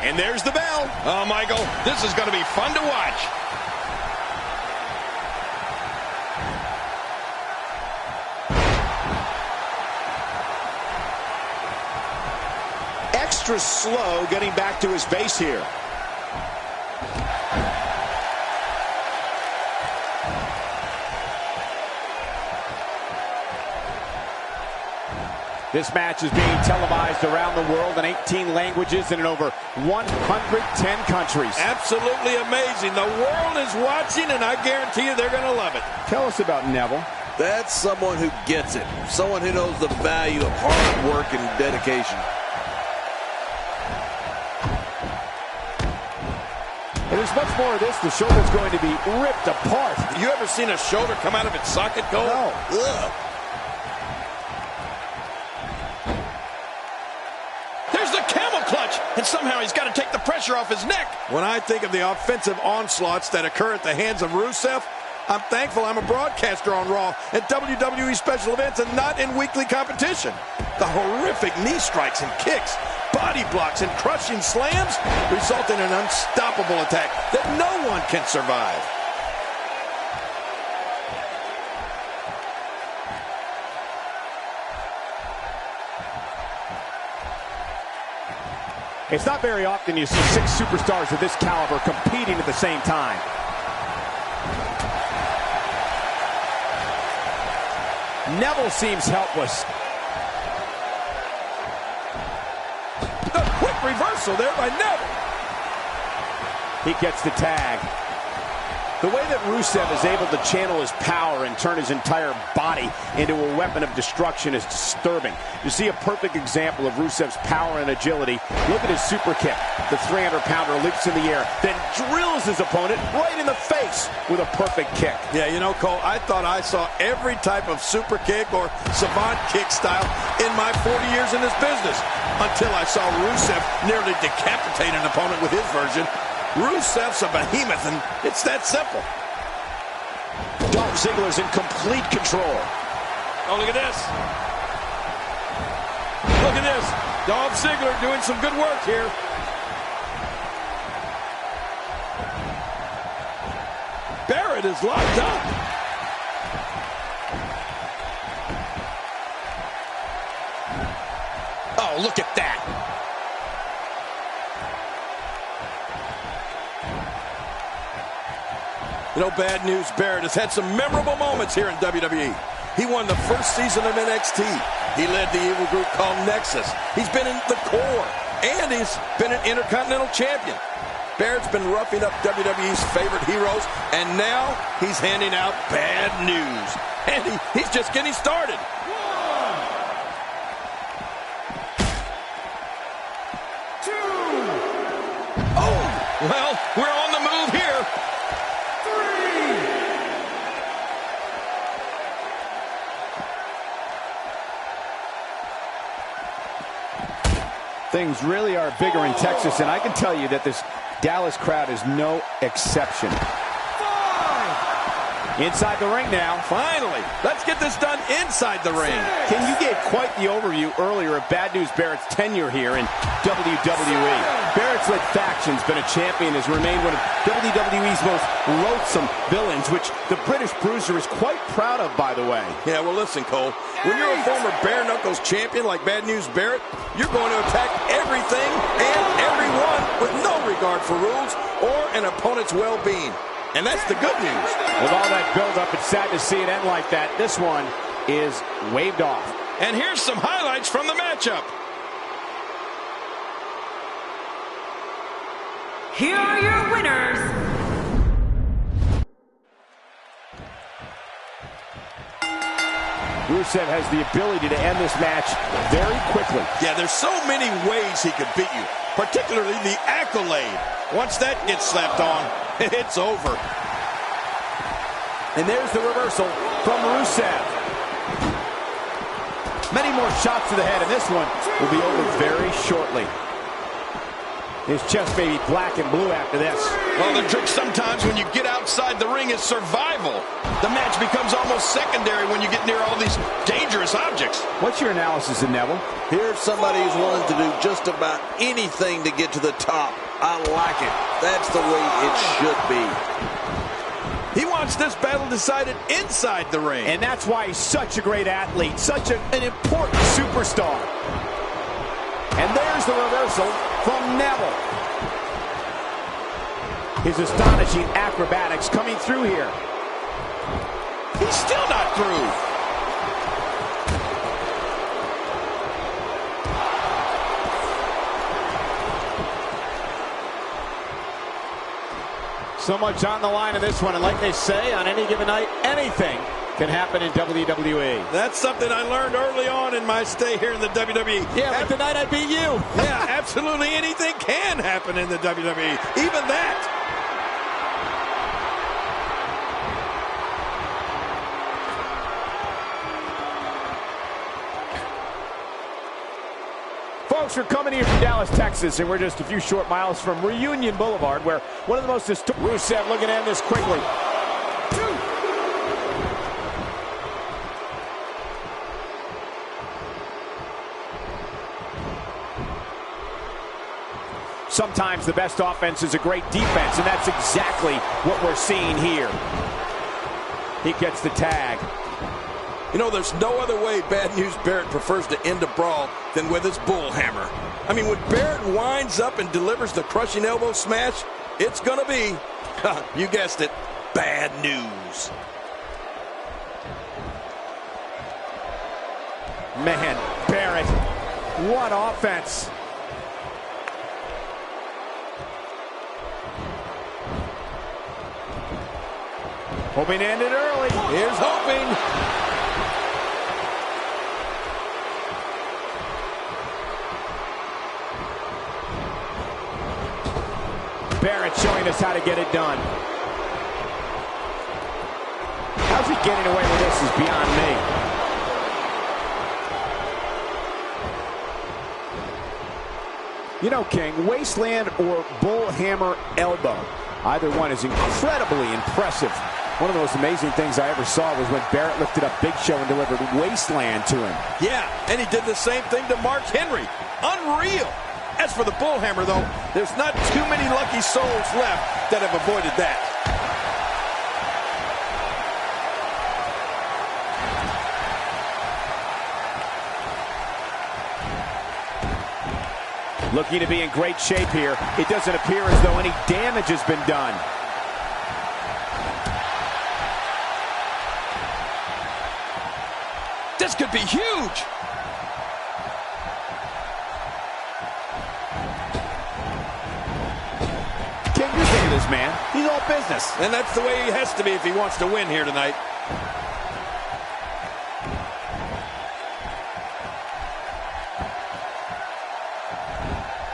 And there's the bell. Oh, Michael, this is going to be fun to watch. Extra slow getting back to his base here. This match is being televised around the world in 18 languages and in over 110 countries. Absolutely amazing. The world is watching, and I guarantee you they're going to love it. Tell us about Neville. That's someone who gets it. Someone who knows the value of hard work and dedication. And there's much more of this. The shoulder's going to be ripped apart. You ever seen a shoulder come out of its socket, Cole? No. Ugh. And somehow he's got to take the pressure off his neck. When I think of the offensive onslaughts that occur at the hands of Rusev, I'm thankful I'm a broadcaster on Raw at WWE special events and not in weekly competition. The horrific knee strikes and kicks, body blocks, and crushing slams result in an unstoppable attack that no one can survive. It's not very often you see 6 superstars of this caliber competing at the same time. Neville seems helpless. The quick reversal there by Neville. He gets the tag. The way that Rusev is able to channel his power and turn his entire body into a weapon of destruction is disturbing. You see a perfect example of Rusev's power and agility. Look at his super kick. The 300-pounder leaps in the air, then drills his opponent right in the face with a perfect kick. Yeah, you know, Cole, I thought I saw every type of super kick or savant kick style in my 40 years in this business until I saw Rusev nearly decapitate an opponent with his version. Rusev's a behemoth, and it's that simple. Dolph Ziggler's in complete control. Oh, look at this. Look at this. Dolph Ziggler doing some good work here. Barrett is locked up. Oh, look at that. You know, Bad News Barrett has had some memorable moments here in WWE. He won the first season of NXT. He led the evil group called Nexus. He's been in the core, and he's been an Intercontinental Champion. Barrett's been roughing up WWE's favorite heroes, and now he's handing out bad news. And he's just getting started. Oh, well, we're on the move here. Things really are bigger in Texas, and I can tell you that this Dallas crowd is no exception. Inside the ring now. Finally, let's get this done inside the ring. Ken, you gave quite the overview earlier of Bad News Barrett's tenure here in WWE. Barrett's led factions, been a champion, has remained one of WWE's most loathsome villains, which the British Bruiser is quite proud of, by the way. Yeah, well, listen, Cole. When you're a former bare knuckles champion like Bad News Barrett, you're going to attack everything and everyone with no regard for rules or an opponent's well-being. And that's the good news. With all that build-up, it's sad to see it end like that. This one is waved off. And here's some highlights from the matchup. Here are your winners. Rusev has the ability to end this match very quickly. Yeah, there's so many ways he could beat you, particularly the accolade. Once that gets slapped on, it's over. And there's the reversal from Rusev. Many more shots to the head, and this one will be over very shortly. His chest may be black and blue after this. Well, the trick sometimes when you get outside the ring is survival. The match becomes almost secondary when you get near all these dangerous objects. What's your analysis of Neville? Here's somebody who's willing to do just about anything to get to the top. I like it. That's the way it should be. He wants this battle decided inside the ring. And that's why he's such a great athlete, such an important superstar. And there's the reversal from Neville. His astonishing acrobatics coming through here. He's still not through. So much on the line in this one, and like they say, on any given night, anything can happen in WWE. That's something I learned early on in my stay here in the WWE. Yeah, like the night I beat you. Yeah, absolutely anything can happen in the WWE. Even that. Folks, we're coming here from Dallas, Texas, and we're just a few short miles from Reunion Boulevard, where one of the most historic... Rusev looking to end this quickly. Sometimes the best offense is a great defense, and that's exactly what we're seeing here. He gets the tag. You know, there's no other way Bad News Barrett prefers to end a brawl than with his bull hammer. I mean, when Barrett winds up and delivers the crushing elbow smash, it's going to be, you guessed it, bad news. Man, Barrett, what offense. Hoping to end it early. Here's hoping. Barrett showing us how to get it done. How's he getting away with this is beyond me. You know, King, wasteland or bull hammer elbow, either one is incredibly impressive. One of the most amazing things I ever saw was when Barrett lifted up Big Show and delivered wasteland to him. Yeah, and he did the same thing to Mark Henry. Unreal. As for the bull hammer, though, there's not too many lucky souls left that have avoided that. Looking to be in great shape here. It doesn't appear as though any damage has been done. This could be huge. This man, he's all business. And that's the way he has to be if he wants to win here tonight.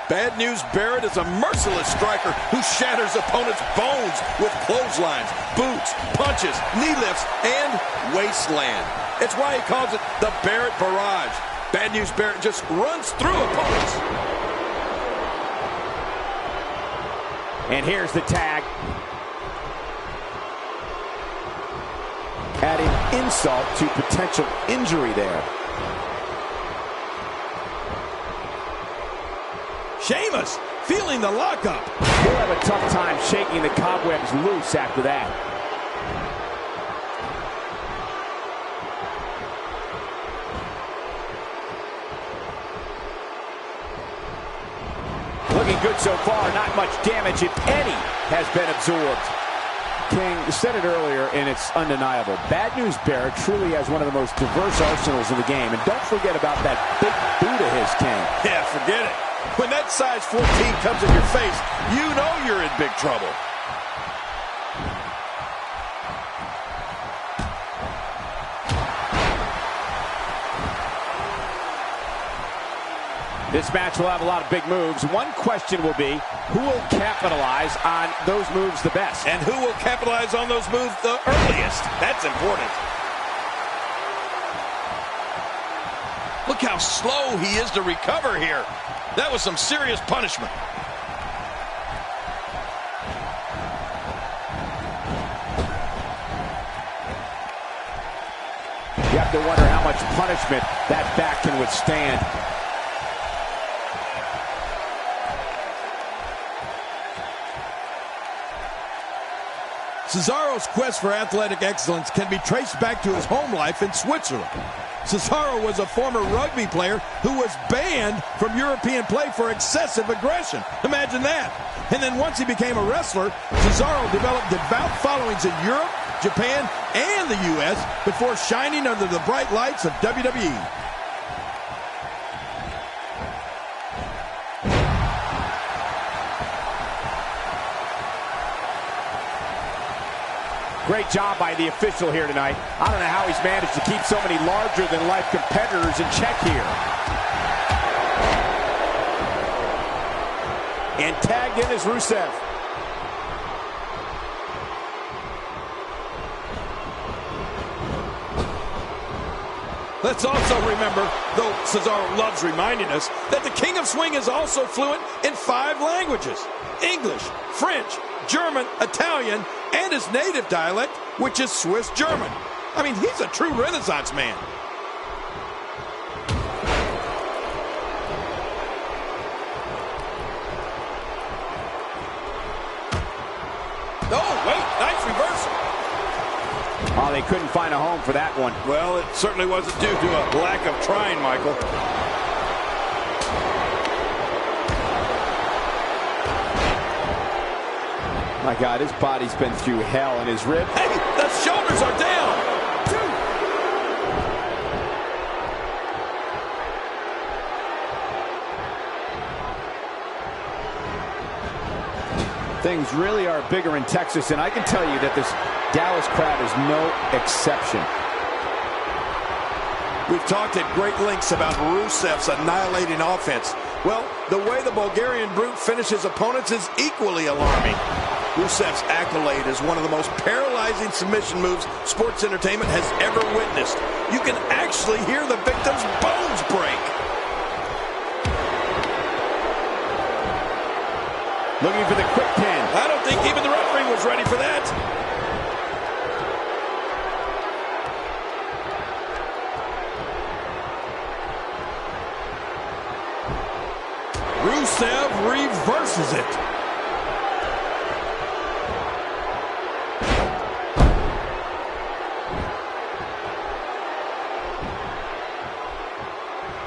Bad News Barrett is a merciless striker who shatters opponents' bones with clotheslines, boots, punches, knee lifts, and wasteland. It's why he calls it the Barrett Barrage. Bad News Barrett just runs through opponents. And here's the tag. Adding insult to potential injury there. Sheamus feeling the lockup. He'll have a tough time shaking the cobwebs loose after that. Looking good so far. Not much damage, if any, has been absorbed. King, you said it earlier, and it's undeniable. Bad News Barrett truly has one of the most diverse arsenals in the game. And don't forget about that big boot of his, King. Yeah, forget it. When that size 14 comes in your face, you know you're in big trouble. This match will have a lot of big moves. One question will be, who will capitalize on those moves the best? And who will capitalize on those moves the earliest? That's important. Look how slow he is to recover here. That was some serious punishment. have to wonder how much punishment that back can withstand. Cesaro's quest for athletic excellence can be traced back to his home life in Switzerland. Cesaro was a former rugby player who was banned from European play for excessive aggression. Imagine that. And then once he became a wrestler, Cesaro developed devout followings in Europe, Japan, and the U.S. before shining under the bright lights of WWE. Great job by the official here tonight. I don't know how he's managed to keep so many larger-than-life competitors in check here. And tagged in is Rusev. Let's also remember, though Cesaro loves reminding us, that the King of Swing is also fluent in 5 languages: English, French, German, Italian, and his native dialect, which is Swiss German. I mean, he's a true Renaissance man. Oh, wait, nice reversal. Oh, they couldn't find a home for that one. Well, it certainly wasn't due to a lack of trying, Michael. My God, his body's been through hell, and his rib. Hey, the shoulders are down. 2. Things really are bigger in Texas, and I can tell you that this Dallas crowd is no exception. We've talked at great lengths about Rusev's annihilating offense. Well, the way the Bulgarian Brute finishes opponents is equally alarming. Rusev's accolade is one of the most paralyzing submission moves sports entertainment has ever witnessed. You can actually hear the victim's bones break. Looking for the quick pin. I don't think even the referee was ready for that. Rusev reverses it.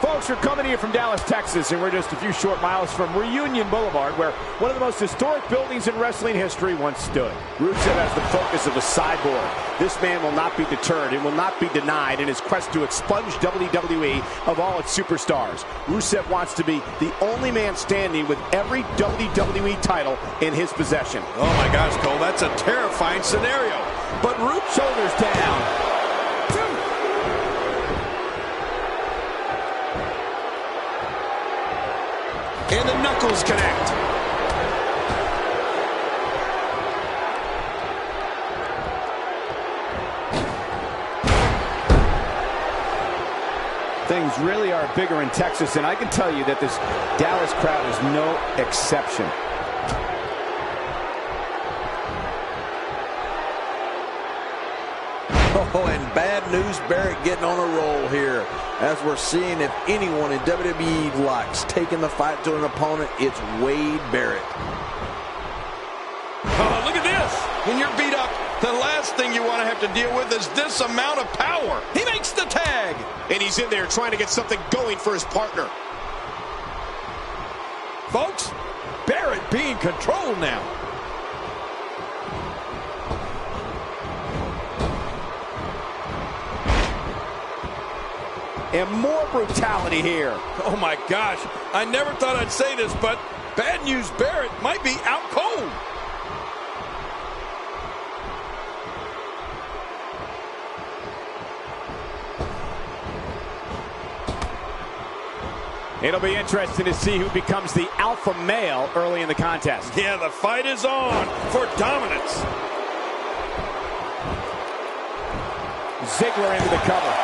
Folks, we're coming here from Dallas, Texas, and we're just a few short miles from Reunion Boulevard, where one of the most historic buildings in wrestling history once stood. Rusev has the focus of a cyborg. This man will not be deterred and will not be denied in his quest to expunge WWE of all its superstars. Rusev wants to be the only man standing with every WWE title in his possession. Oh my gosh, Cole, that's a terrifying scenario. But Rusev, shoulders down. And the knuckles connect. Things really are bigger in Texas, and I can tell you that this Dallas crowd is no exception. Oh, and Bad News Barrett getting on a roll here, as we're seeing if anyone in WWE likes taking the fight to an opponent, it's Wade Barrett. Oh, look at this. When you're beat up, the last thing you want to have to deal with is this amount of power. He makes the tag. And he's in there trying to get something going for his partner. Folks, Barrett being controlled now. And more brutality here. Oh my gosh, I never thought I'd say this, but Bad News Barrett might be out cold. It'll be interesting to see who becomes the alpha male early in the contest. Yeah, the fight is on for dominance. Ziggler into the cover.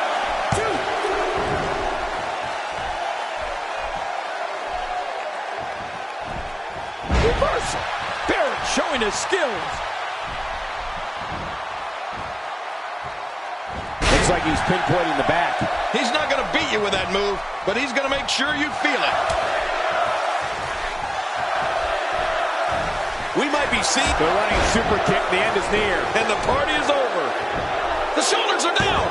Reversal. Barrett showing his skills. It's like he's pinpointing the back. He's not going to beat you with that move, but he's going to make sure you feel it. We might be seeing the running super kick. The end is near. And the party is over. The shoulders are down.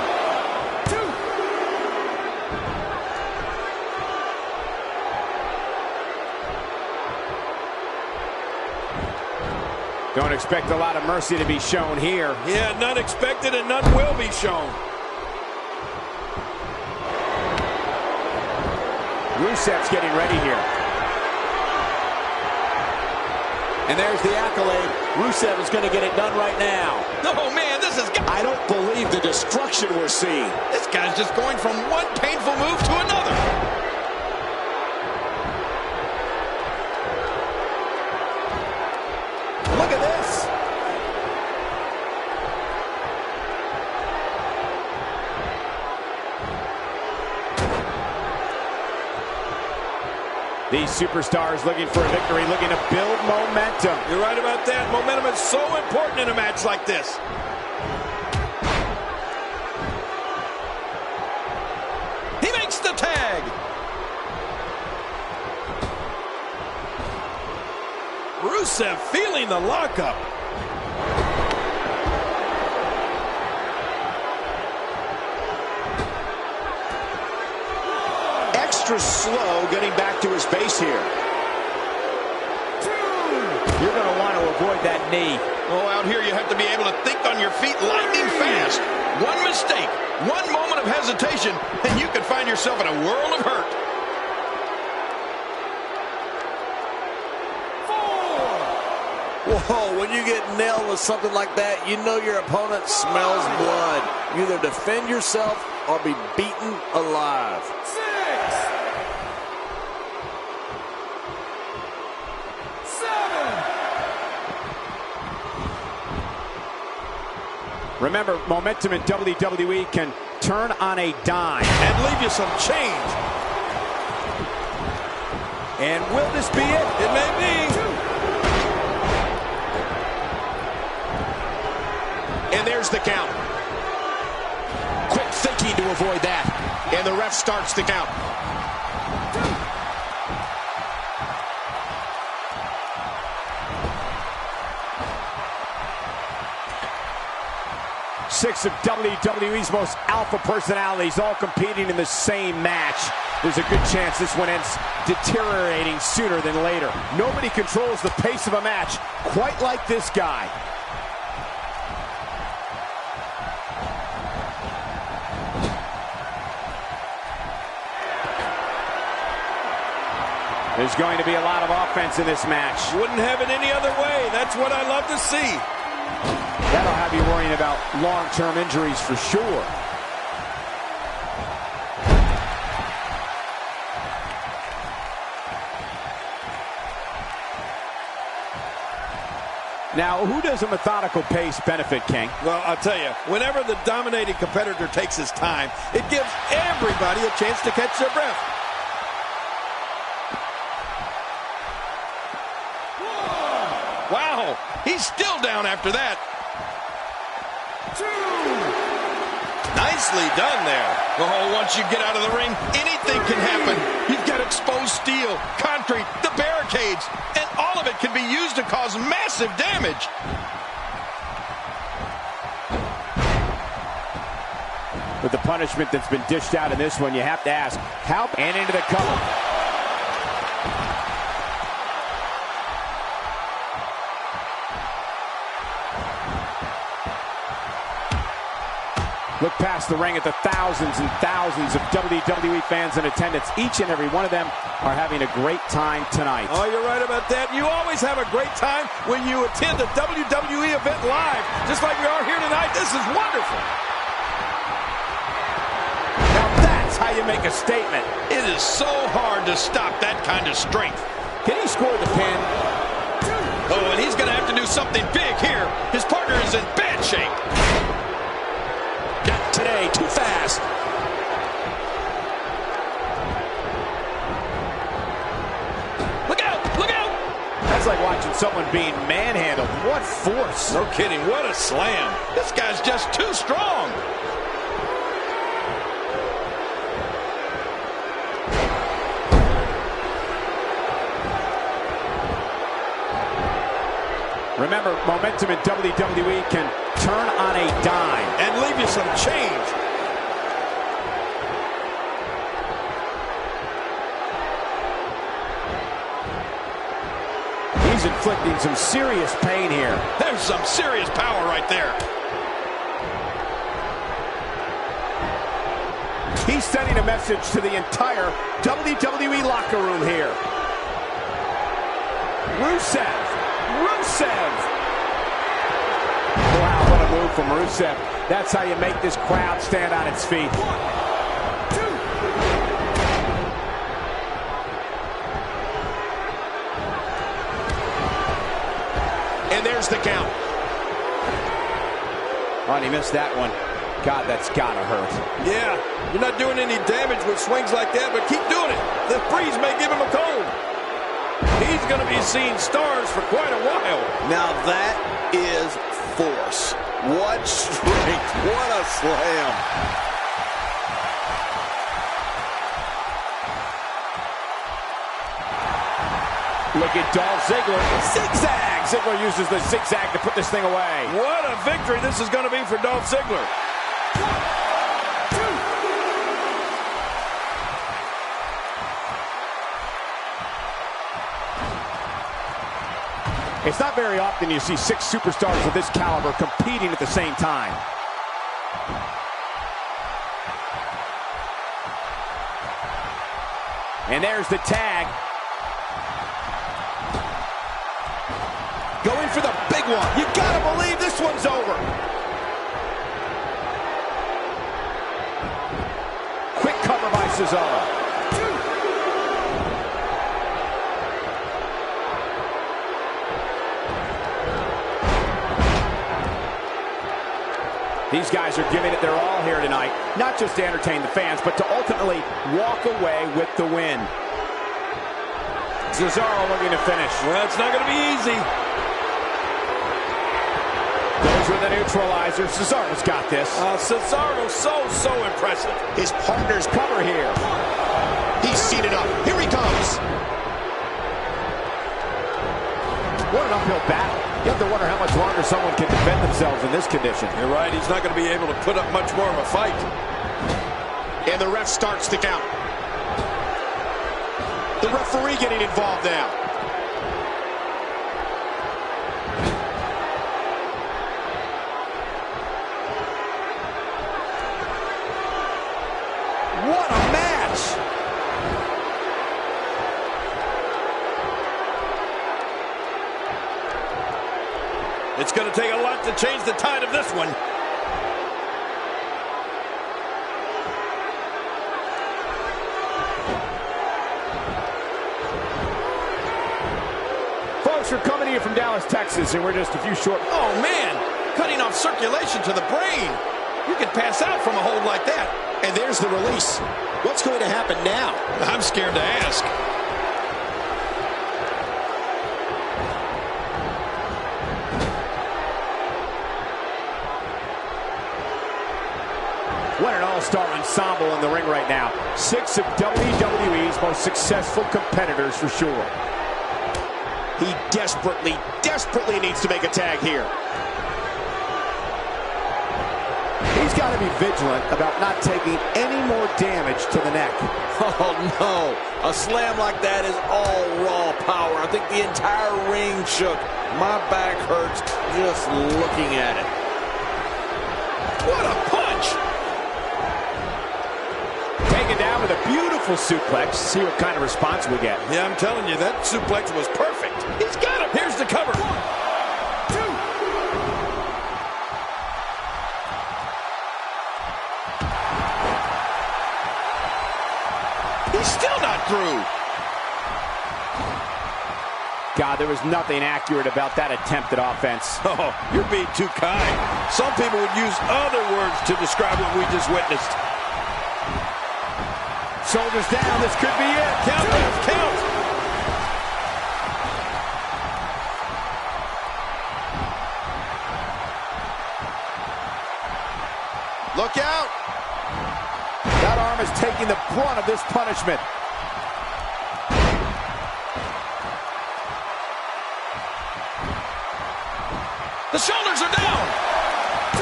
2. Don't expect a lot of mercy to be shown here. Yeah, none expected and none will be shown. Rusev's getting ready here. And there's the accolade. Rusev is going to get it done right now. Oh, man, this is... I don't believe the destruction we're seeing. This guy's just going from one painful move to another. Look at this. These superstars looking for a victory, looking to build momentum. You're right about that. Momentum is so important in a match like this. He makes the tag. Rusev feeling the lockup. Extra slow getting back to his base here. 2. You're going to want to avoid that knee. Oh, out here you have to be able to think on your feet lightning fast. One mistake, one moment of hesitation, and you could find yourself in a world of hurt. 4. Whoa, when you get nailed with something like that, you know your opponent smells blood. You either defend yourself or be beaten alive. 6. 7. Remember, momentum in WWE can turn on a dime. And leave you some change. And will this be it? It may be. 2. And there's the count. Quick thinking to avoid that. And the ref starts the count. 6 of WWE's most alpha personalities all competing in the same match. There's a good chance this one ends deteriorating sooner than later. Nobody controls the pace of a match quite like this guy. There's going to be a lot of offense in this match. Wouldn't have it any other way. That's what I love to see. That'll have you worrying about long-term injuries for sure. Now, who does a methodical pace benefit, King? Well, I'll tell you, whenever the dominating competitor takes his time, it gives everybody a chance to catch their breath. Wow, he's still down after that. 2. Nicely done there. Oh, once you get out of the ring, anything can happen. You've got exposed steel, concrete, the barricades, and all of it can be used to cause massive damage. With the punishment that's been dished out in this one, you have to ask, how? And into the cover. Look past the ring at the thousands and thousands of WWE fans in attendance. Each and every one of them are having a great time tonight. Oh, you're right about that. You always have a great time when you attend a WWE event live, just like we are here tonight. This is wonderful. Now that's how you make a statement. It is so hard to stop that kind of strength. Can he score the pin? Oh, and he's going to have to do something big here. His partner is in bad shape. Not today, too fast. Look out, look out. That's like watching someone being manhandled. What force. No kidding, what a slam. This guy's just too strong. Remember, momentum in WWE can turn on a dime. And leave you some change. He's inflicting some serious pain here. There's some serious power right there. He's sending a message to the entire WWE locker room here. Rusev. Wow, what a move from Rusev. That's how you make this crowd stand on its feet. 1, 2. And there's the count. Oh, and he missed that one. God, that's gotta hurt. Yeah, you're not doing any damage with swings like that, but keep doing it. The freeze may give him a cold. He's going to be seeing stars for quite a while. Now that is force. What strength. What a slam. Look at Dolph Ziggler. Zigzag! Ziggler uses the zigzag to put this thing away. What a victory this is going to be for Dolph Ziggler. 1, 2. It's not very often you see 6 superstars of this caliber competing at the same time. And there's the tag. Going for the big one. You gotta believe this one's over. Quick cover by Cesaro. These guys are giving it their all here tonight, not just to entertain the fans, but to ultimately walk away with the win. Cesaro looking to finish. Well, it's not going to be easy. Goes with a neutralizer. Cesaro's got this. Cesaro's so impressive. His partner's cover here. He's seen it up. Here he comes. What an uphill battle. You have to wonder how much longer someone can defend themselves in this condition. You're right. He's not going to be able to put up much more of a fight. And the ref starts the count. The referee getting involved now. What a match! It's going to take a lot to change the tide of this one. Folks, we're coming to you from Dallas, Texas, and we're just a few short... Oh, man. Cutting off circulation to the brain. You could pass out from a hold like that. And there's the release. What's going to happen now? I'm scared to ask. What an all-star ensemble in the ring right now. 6 of WWE's most successful competitors for sure. He desperately needs to make a tag here. He's got to be vigilant about not taking any more damage to the neck. Oh, no. A slam like that is all raw power. I think the entire ring shook. My back hurts just looking at it. What a punch! Taken down with a beautiful suplex. See what kind of response we get. Yeah, I'm telling you, that suplex was perfect. He's got him. Here's the cover. 1, 2. He's still not through. God, there was nothing accurate about that attempted offense. Oh, you're being too kind. Some people would use other words to describe what we just witnessed. Shoulders down, this could be it. Count, count. Look out! That arm is taking the brunt of this punishment. The shoulders are down. 2.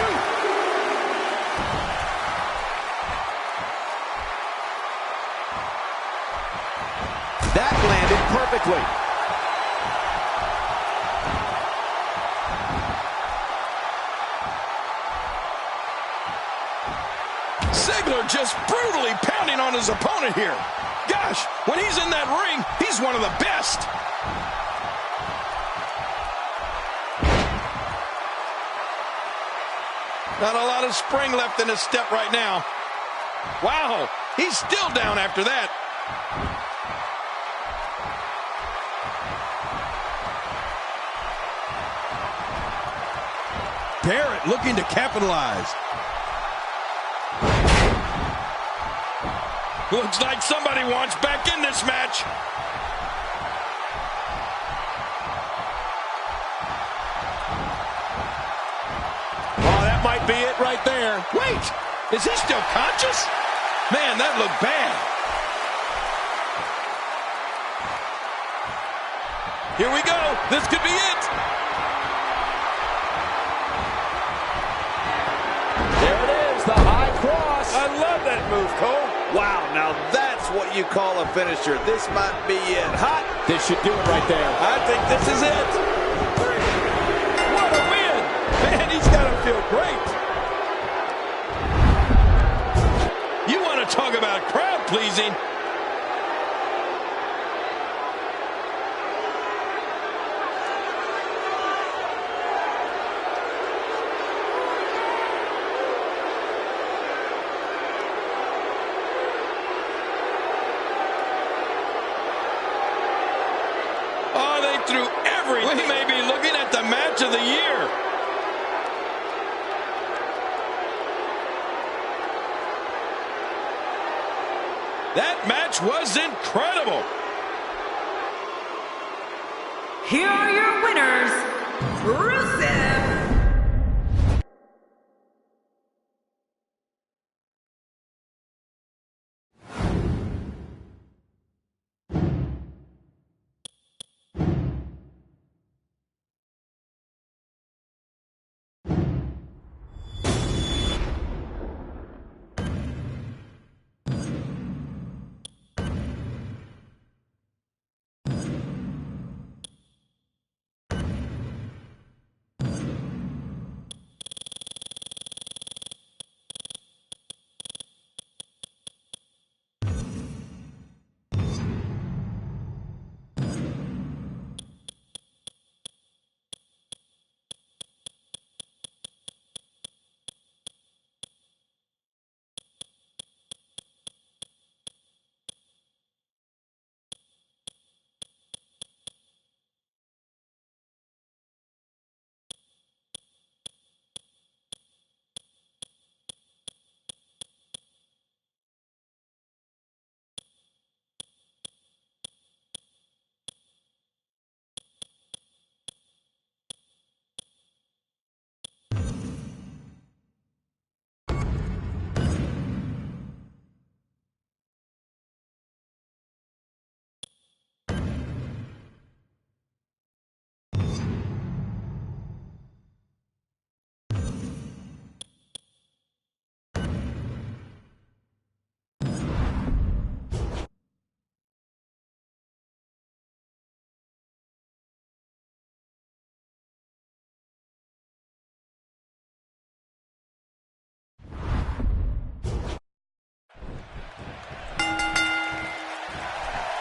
That landed perfectly. Ziggler just brutally pounding on his opponent here. Gosh, when he's in that ring, he's one of the best. Not a lot of spring left in his step right now. Wow, he's still down after that. Barrett looking to capitalize. Looks like somebody wants back in this match. Oh, that might be it right there. Wait, is he still conscious? Man, that looked bad. Here we go. This could be it. There it is, the high cross. I love that move, Cole. Wow, now that's what you call a finisher. This might be it. Hot. This should do it right there. I think this is it. 3. What a win. Man, he's got to feel great. You want to talk about crowd pleasing? Through everything. We may be looking at the match of the year. That match was incredible. Here are your winners, Rusev.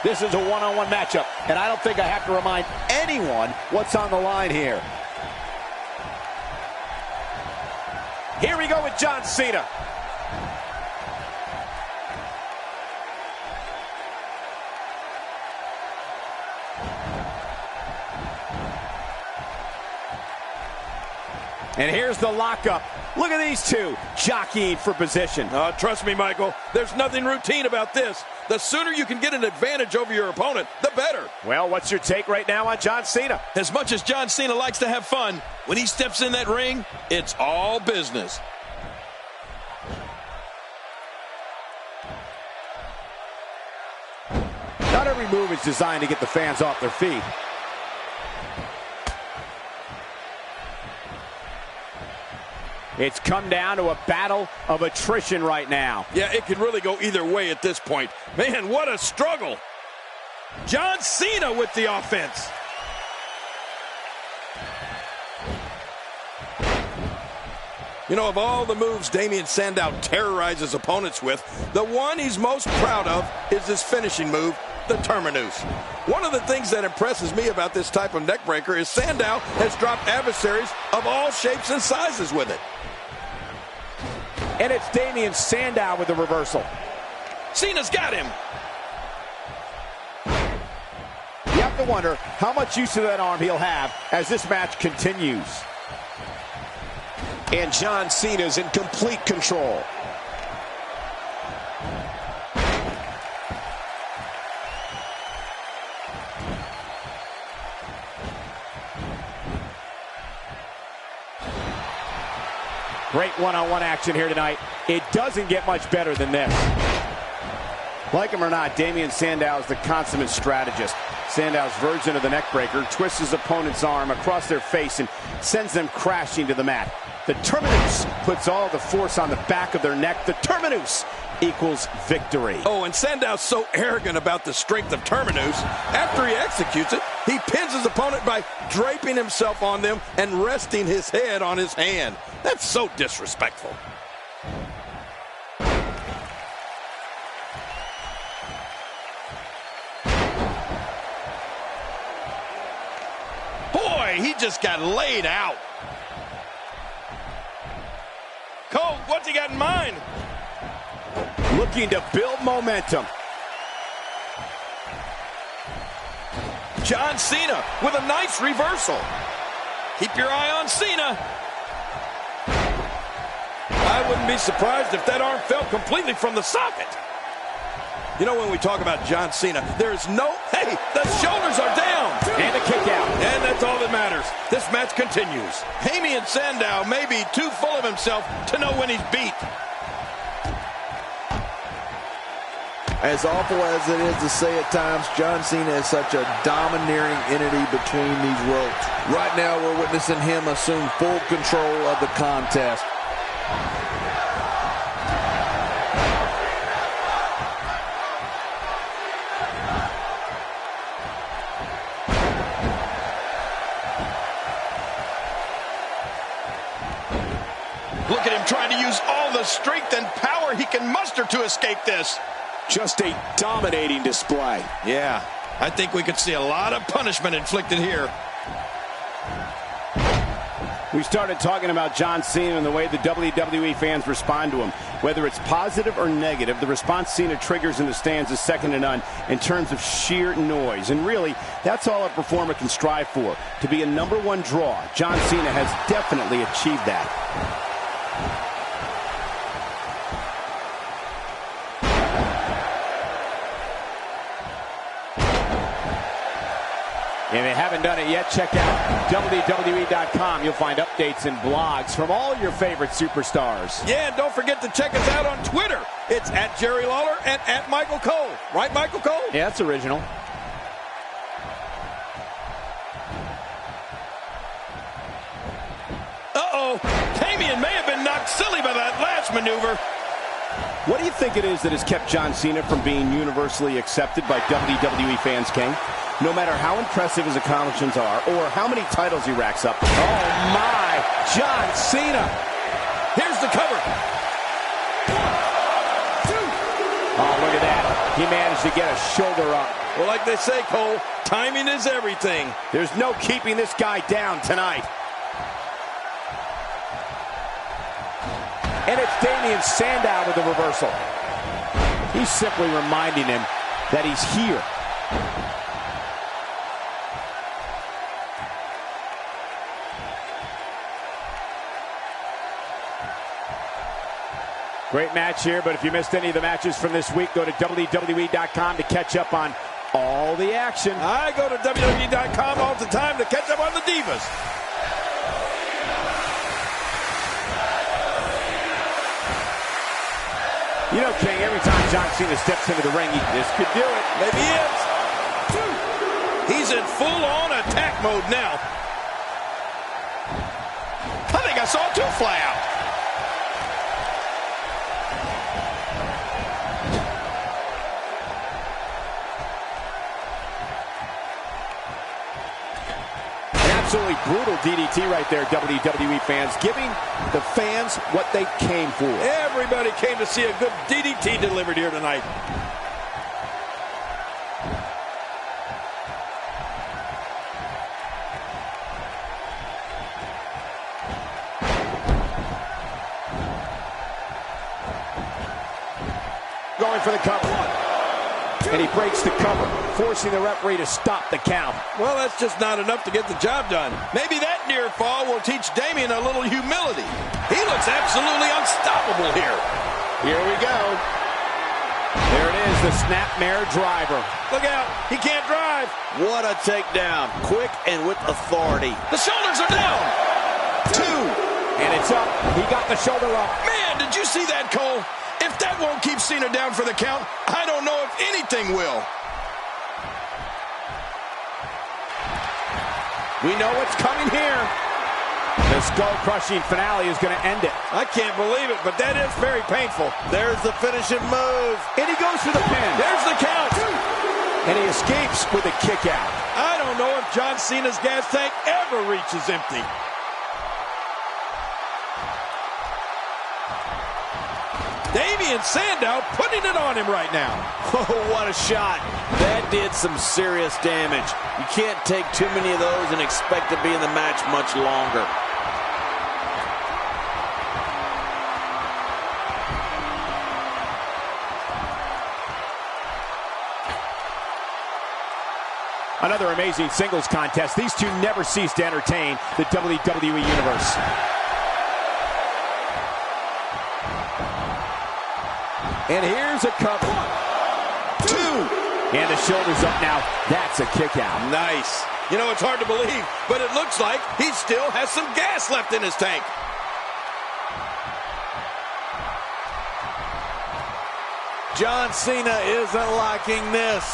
This is a one-on-one matchup, and I don't think I have to remind anyone what's on the line here. Here we go with John Cena. And here's the lockup. Look at these two jockeying for position. Trust me, Michael, there's nothing routine about this. The sooner you can get an advantage over your opponent, the better. Well, what's your take right now on John Cena? As much as John Cena likes to have fun, when he steps in that ring, it's all business. Not every move is designed to get the fans off their feet. It's come down to a battle of attrition right now. Yeah, it could really go either way at this point. Man, what a struggle. John Cena with the offense. You know, of all the moves Damien Sandow terrorizes opponents with, the one he's most proud of is his finishing move, the Terminus. One of the things that impresses me about this type of neckbreaker is Sandow has dropped adversaries of all shapes and sizes with it. And it's Damien Sandow with the reversal. Cena's got him. You have to wonder how much use of that arm he'll have as this match continues. And John Cena's in complete control. Great one-on-one action here tonight. It doesn't get much better than this. Like him or not, Damien Sandow is the consummate strategist. Sandow's version of the neckbreaker twists his opponent's arm across their face and sends them crashing to the mat. The Terminus puts all the force on the back of their neck. The Terminus equals victory. Oh, and Sandow's so arrogant about the strength of Terminus. After he executes it, he pins his opponent by draping himself on them and resting his head on his hand. That's so disrespectful. Boy, he just got laid out. Cole, what's he got in mind? Looking to build momentum. John Cena with a nice reversal. Keep your eye on Cena. I wouldn't be surprised if that arm fell completely from the socket. You know, when we talk about John Cena, there's no, hey, the shoulders are down. And a kick out. And that's all that matters. This match continues. Damien Sandow may be too full of himself to know when he's beat. As awful as it is to say at times, John Cena is such a domineering entity between these ropes. Right now, we're witnessing him assume full control of the contest. Look at him trying to use all the strength and power he can muster to escape this. Just a dominating display. Yeah, I think we could see a lot of punishment inflicted here. We started talking about John Cena and the way the WWE fans respond to him. Whether it's positive or negative, the response Cena triggers in the stands is second to none in terms of sheer noise. And really, that's all a performer can strive for, to be a #1 draw. John Cena has definitely achieved that. If you haven't done it yet, check out WWE.com. You'll find updates and blogs from all your favorite superstars. Yeah, and don't forget to check us out on Twitter. It's at Jerry Lawler and at Michael Cole. Right, Michael Cole? Yeah, that's original. Uh-oh. Damien may have been knocked silly by that last maneuver. What do you think it is that has kept John Cena from being universally accepted by WWE fans, King? No matter how impressive his accomplishments are or how many titles he racks up. Oh, my! John Cena! Here's the cover. 1, 2. Oh, look at that. He managed to get a shoulder up. Well, like they say, Cole, timing is everything. There's no keeping this guy down tonight. And it's Damien Sandow with the reversal. He's simply reminding him that he's here. Great match here, but if you missed any of the matches from this week, go to WWE.com to catch up on all the action. I go to WWE.com all the time to catch up on the Divas. You know, King, every time John Cena steps into the ring, this could do it. Maybe he is. 2. He's in full-on attack mode now. I think I saw 2 fly out. absolutely brutal DDT right there, WWE fans, giving the fans what they came for. Everybody came to see a good DDT delivered here tonight. Going for the cover. And he breaks the cover, forcing the referee to stop the count. Well, that's just not enough to get the job done. Maybe that near fall will teach Damien a little humility. He looks absolutely unstoppable here. Here we go. There it is, the snapmare driver. Look out, he can't drive. What a takedown, quick and with authority. The shoulders are down. 2. And it's up. He got the shoulder up. Man, did you see that, Cole? If that won't keep Cena down for the count, I don't know if anything will. We know what's coming here. The skull-crushing finale is going to end it. I can't believe it, but that is very painful. There's the finishing move. And he goes for the pin. There's the count. And he escapes with a kick out. I don't know if John Cena's gas tank ever reaches empty. Damien Sandow putting it on him right now. Oh, what a shot. That did some serious damage. You can't take too many of those and expect to be in the match much longer. Another amazing singles contest. These two never cease to entertain the WWE Universe. And here's a cover. 2. And the shoulder's up now. That's a kick out. Nice. You know, it's hard to believe, but it looks like he still has some gas left in his tank. John Cena isn't liking this.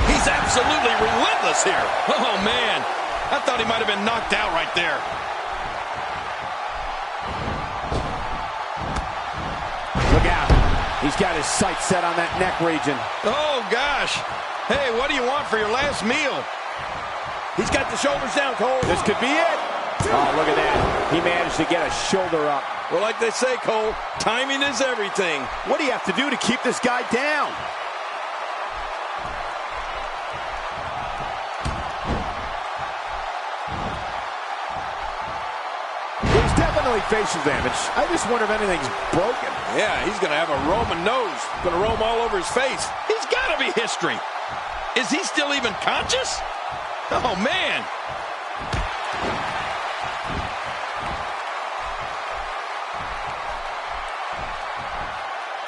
He's absolutely relentless here. Oh, man. I thought he might have been knocked out right there. Look out. He's got his sights set on that neck region. Oh, gosh. Hey, what do you want for your last meal? He's got the shoulders down, Cole. This could be it. Oh, look at that. He managed to get a shoulder up. Well, like they say, Cole, timing is everything. What do you have to do to keep this guy down? There's definitely facial damage. I just wonder if anything's broken. Yeah, he's going to have a Roman nose. Going to roam all over his face. He's got to be history. Is he still even conscious? Oh, man.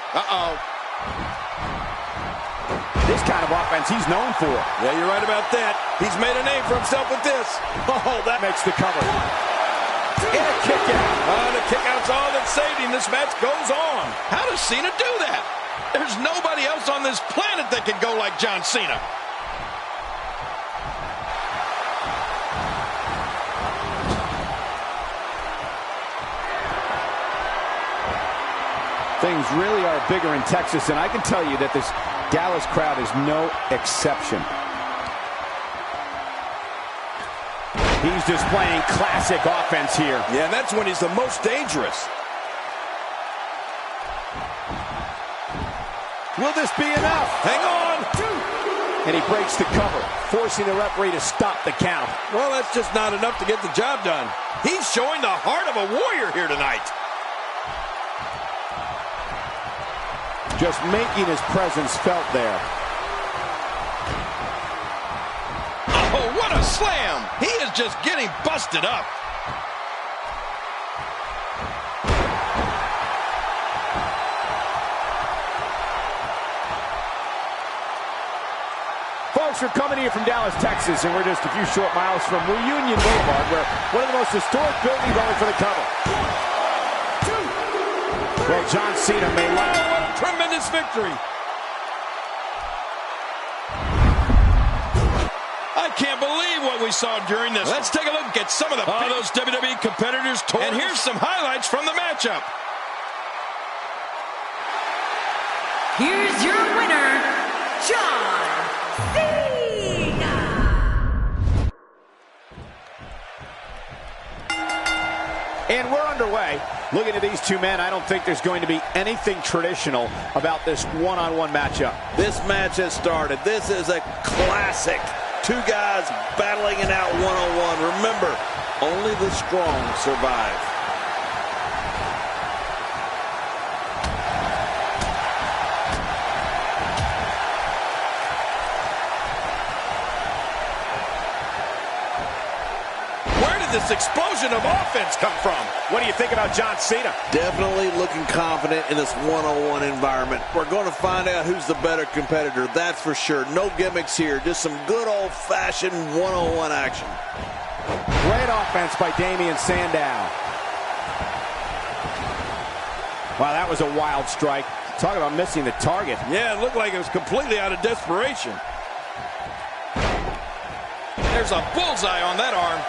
Uh-oh. This kind of offense he's known for. Yeah, you're right about that. He's made a name for himself with this. Oh, that makes the cover. And a kick out. The kick out's all that saved him. This match goes on. How does Cena do that? There's nobody else on this planet that can go like John Cena. Things really are bigger in Texas, and I can tell you that this Dallas crowd is no exception. He's displaying classic offense here. Yeah, that's when he's the most dangerous. Will this be enough? Hang on. And he breaks the cover, forcing the referee to stop the count. Well, that's just not enough to get the job done. He's showing the heart of a warrior here tonight. Just making his presence felt there. Oh, what a slam! He is just getting busted up. Folks, we're coming here from Dallas, Texas, and we're just a few short miles from Reunion Boulevard, where one of the most historic buildings going for the cover. Well, John Cena may like it. What a tremendous victory. I can't believe what we saw during this. Let's take a look at some of those WWE competitors. And here's some highlights from the matchup. Here's your winner, And we're underway. Looking at these two men, I don't think there's going to be anything traditional about this one-on-one matchup. This match has started. This is a classic. Two guys battling it out one-on-one. Remember, only the strong survive. This explosion of offense come from? What do you think about John Cena? Definitely looking confident in this one-on-one environment. We're going to find out who's the better competitor, that's for sure. No gimmicks here, just some good old-fashioned one-on-one action. Great offense by Damien Sandow. Wow, that was a wild strike. Talk about missing the target. Yeah, it looked like it was completely out of desperation. There's a bullseye on that arm.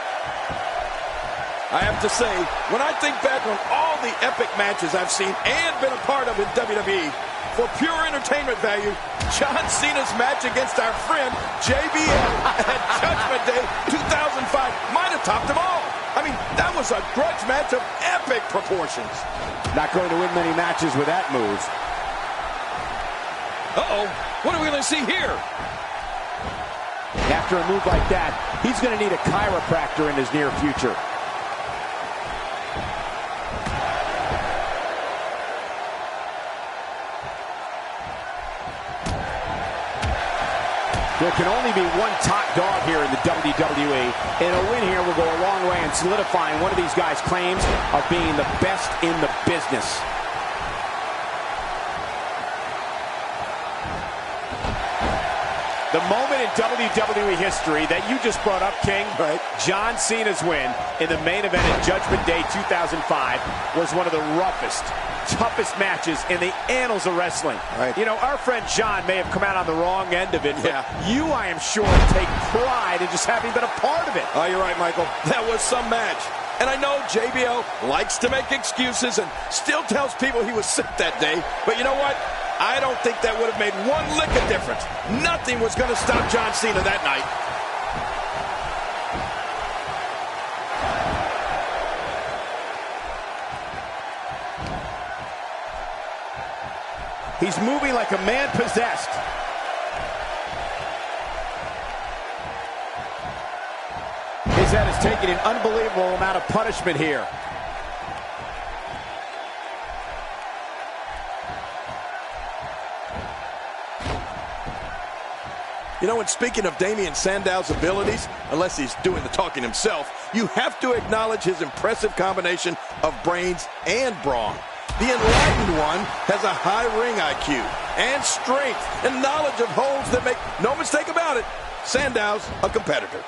I have to say, when I think back on all the epic matches I've seen and been a part of in WWE, for pure entertainment value, John Cena's match against our friend JBL at Judgment Day 2005 might have topped them all. I mean, that was a grudge match of epic proportions. Not going to win many matches with that move. Uh-oh, what are we going to see here? After a move like that, he's going to need a chiropractor in his near future. There can only be one top dog here in the WWE, and a win here will go a long way in solidifying one of these guys' claims of being the best in the business. The moment in WWE history that you just brought up, King, right? John Cena's win in the main event at Judgment Day 2005 was one of the roughest, toughest matches in the annals of wrestling. Right. You know, our friend John may have come out on the wrong end of it, but you, I am sure, take pride in just having been a part of it. Oh, you're right, Michael. That was some match. And I know JBL likes to make excuses and still tells people he was sick that day. But you know what? I don't think that would have made one lick of difference. Nothing was going to stop John Cena that night. He's moving like a man possessed. His head is taking an unbelievable amount of punishment here. You know, and speaking of Damien Sandow's abilities, unless he's doing the talking himself, you have to acknowledge his impressive combination of brains and brawn. The Enlightened One has a high ring IQ and strength and knowledge of holds that make no mistake about it, Sandow's a competitor.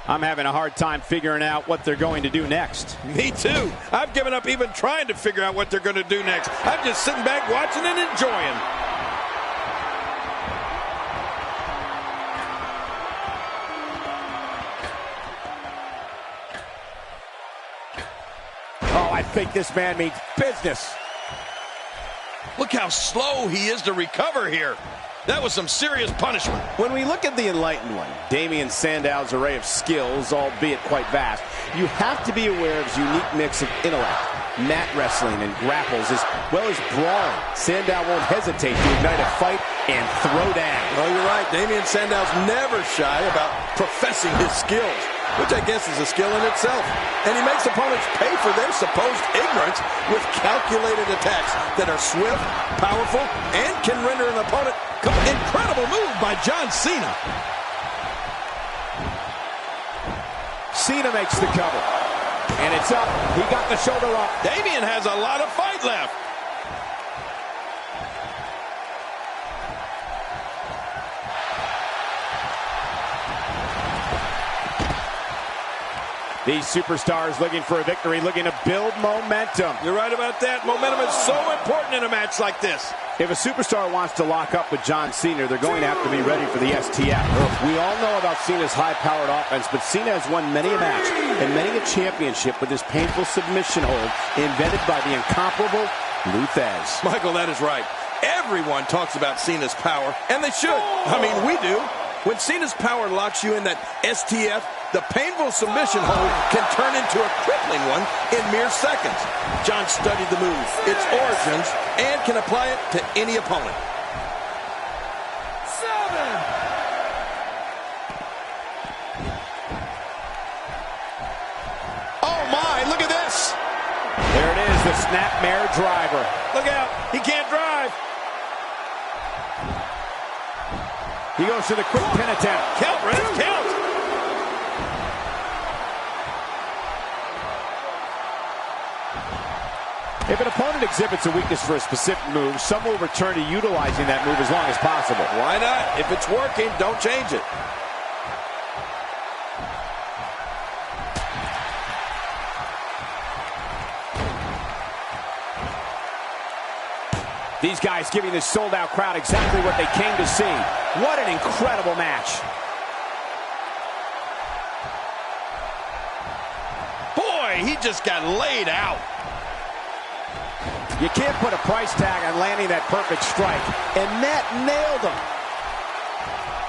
I'm having a hard time figuring out what they're going to do next. Me too. I've given up even trying to figure out what they're going to do next. I'm just sitting back watching and enjoying. Oh, I think this man means business. Look how slow he is to recover here. That was some serious punishment. When we look at the Enlightened One, Damien Sandow's array of skills, albeit quite vast, you have to be aware of his unique mix of intellect, mat wrestling, and grapples, as well as brawling. Sandow won't hesitate to ignite a fight and throw down. Oh, you're right. Damien Sandow's never shy about professing his skills, which I guess is a skill in itself. And he makes opponents pay for their supposed ignorance with calculated attacks that are swift, powerful, and can render an opponent. Incredible move by John Cena. Cena makes the cover. And it's up. He got the shoulder up. Damien has a lot of fight left. These superstars looking for a victory, looking to build momentum. You're right about that. Momentum is so important in a match like this. If a superstar wants to lock up with John Cena, they're going to have to be ready for the STF. We all know about Cena's high-powered offense, but Cena has won many a match and many a championship with his painful submission hold invented by the incomparable Lou Thesz. Michael, that is right. Everyone talks about Cena's power, and they should. I mean, we do. When Cena's power locks you in that STF, the painful submission hold can turn into a crippling one in mere seconds. John studied the move, its origins, and can apply it to any opponent. 7. Oh, my, look at this. There it is, the snapmare driver. Look out, he can't drive. He goes to the quick pin attempt. Count, Ref, count. If an opponent exhibits a weakness for a specific move, some will return to utilizing that move as long as possible. Why not? If it's working, don't change it. These guys giving this sold-out crowd exactly what they came to see. What an incredible match. Boy, he just got laid out. You can't put a price tag on landing that perfect strike, and that nailed him.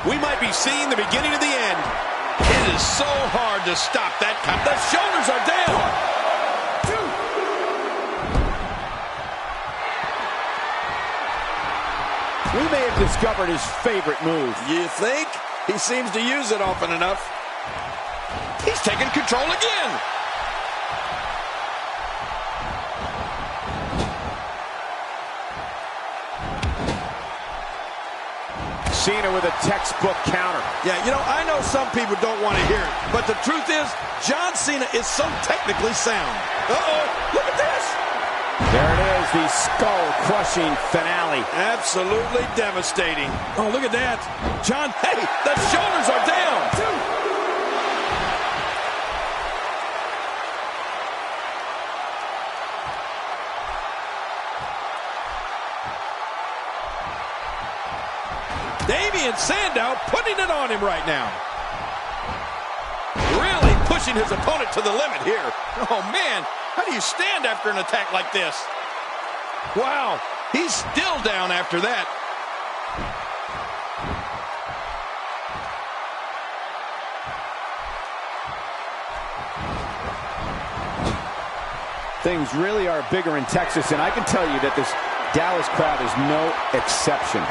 We might be seeing the beginning of the end. It is so hard to stop that. The shoulders are down. We may have discovered his favorite move. You think? He seems to use it often enough. He's taking control again. Cena with a textbook counter. Yeah, you know, I know some people don't want to hear it, but the truth is, John Cena is so technically sound. Uh-oh, look at this. There it is, the skull-crushing finale. Absolutely devastating. Oh, look at that. John, hey, the shoulders are down. Damian Sandow putting it on him right now. Really pushing his opponent to the limit here. Oh, man. How do you stand after an attack like this? Wow, he's still down after that. Things really are bigger in Texas, and I can tell you that this Dallas crowd is no exception.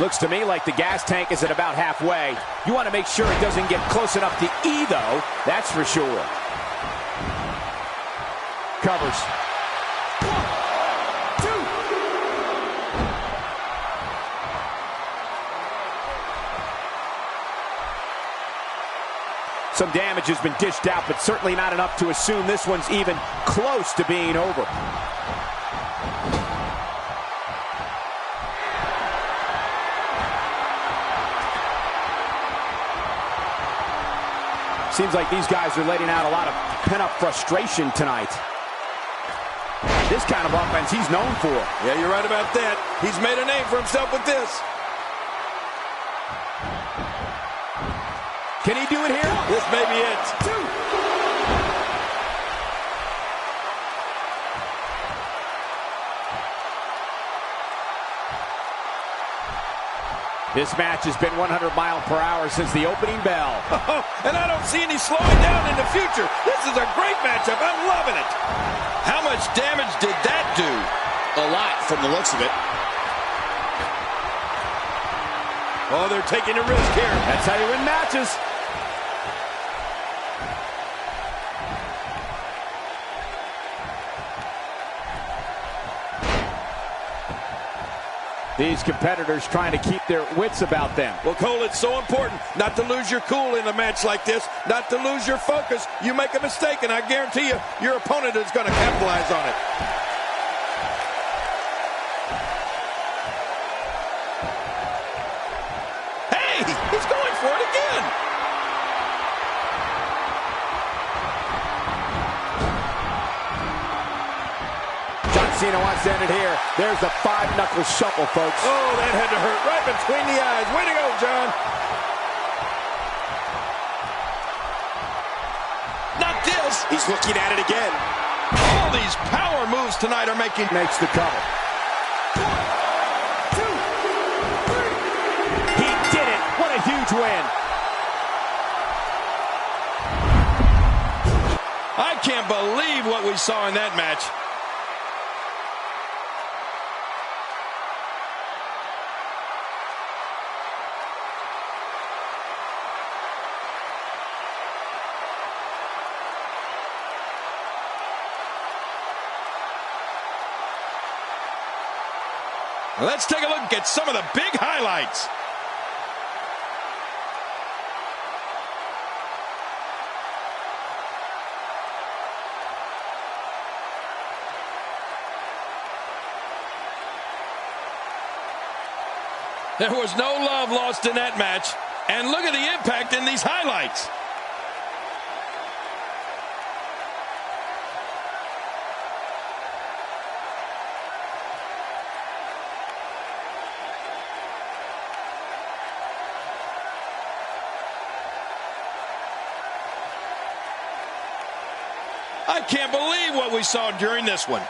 Looks to me like the gas tank is at about halfway. You want to make sure it doesn't get close enough to E, though. That's for sure. Covers. 1, 2. Some damage has been dished out, but certainly not enough to assume this one's even close to being over. Seems like these guys are letting out a lot of pent-up frustration tonight. This kind of offense he's known for. Yeah, you're right about that. He's made a name for himself with this. Can he do it here? This may be it. 2. This match has been 100 miles per hour since the opening bell. And I don't see any slowing down in the future. This is a great matchup. I'm loving it. How much damage did that do? A lot from the looks of it. Oh, they're taking a risk here. That's how you win matches. These competitors trying to keep their wits about them. Well, Cole, it's so important not to lose your cool in a match like this, not to lose your focus. You make a mistake, and I guarantee you, your opponent is going to capitalize on it. Hey, he's going for it again. Cena wants to end it here. There's the 5-knuckle shuffle, folks. Oh, that had to hurt right between the eyes. Way to go, John. He's looking at it again. All these power moves tonight are making... Makes the cover. 1, 2, 3. He did it. What a huge win. I can't believe what we saw in that match. Let's take a look at some of the big highlights. There was no love lost in that match. And look at the impact in these highlights. I can't believe what we saw during this one.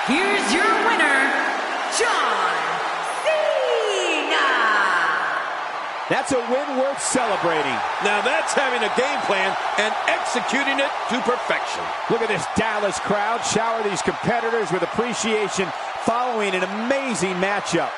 Here's your winner, John Cena. That's a win worth celebrating. Now that's having a game plan and executing it to perfection. Look at this Dallas crowd shower these competitors with appreciation following an amazing matchup.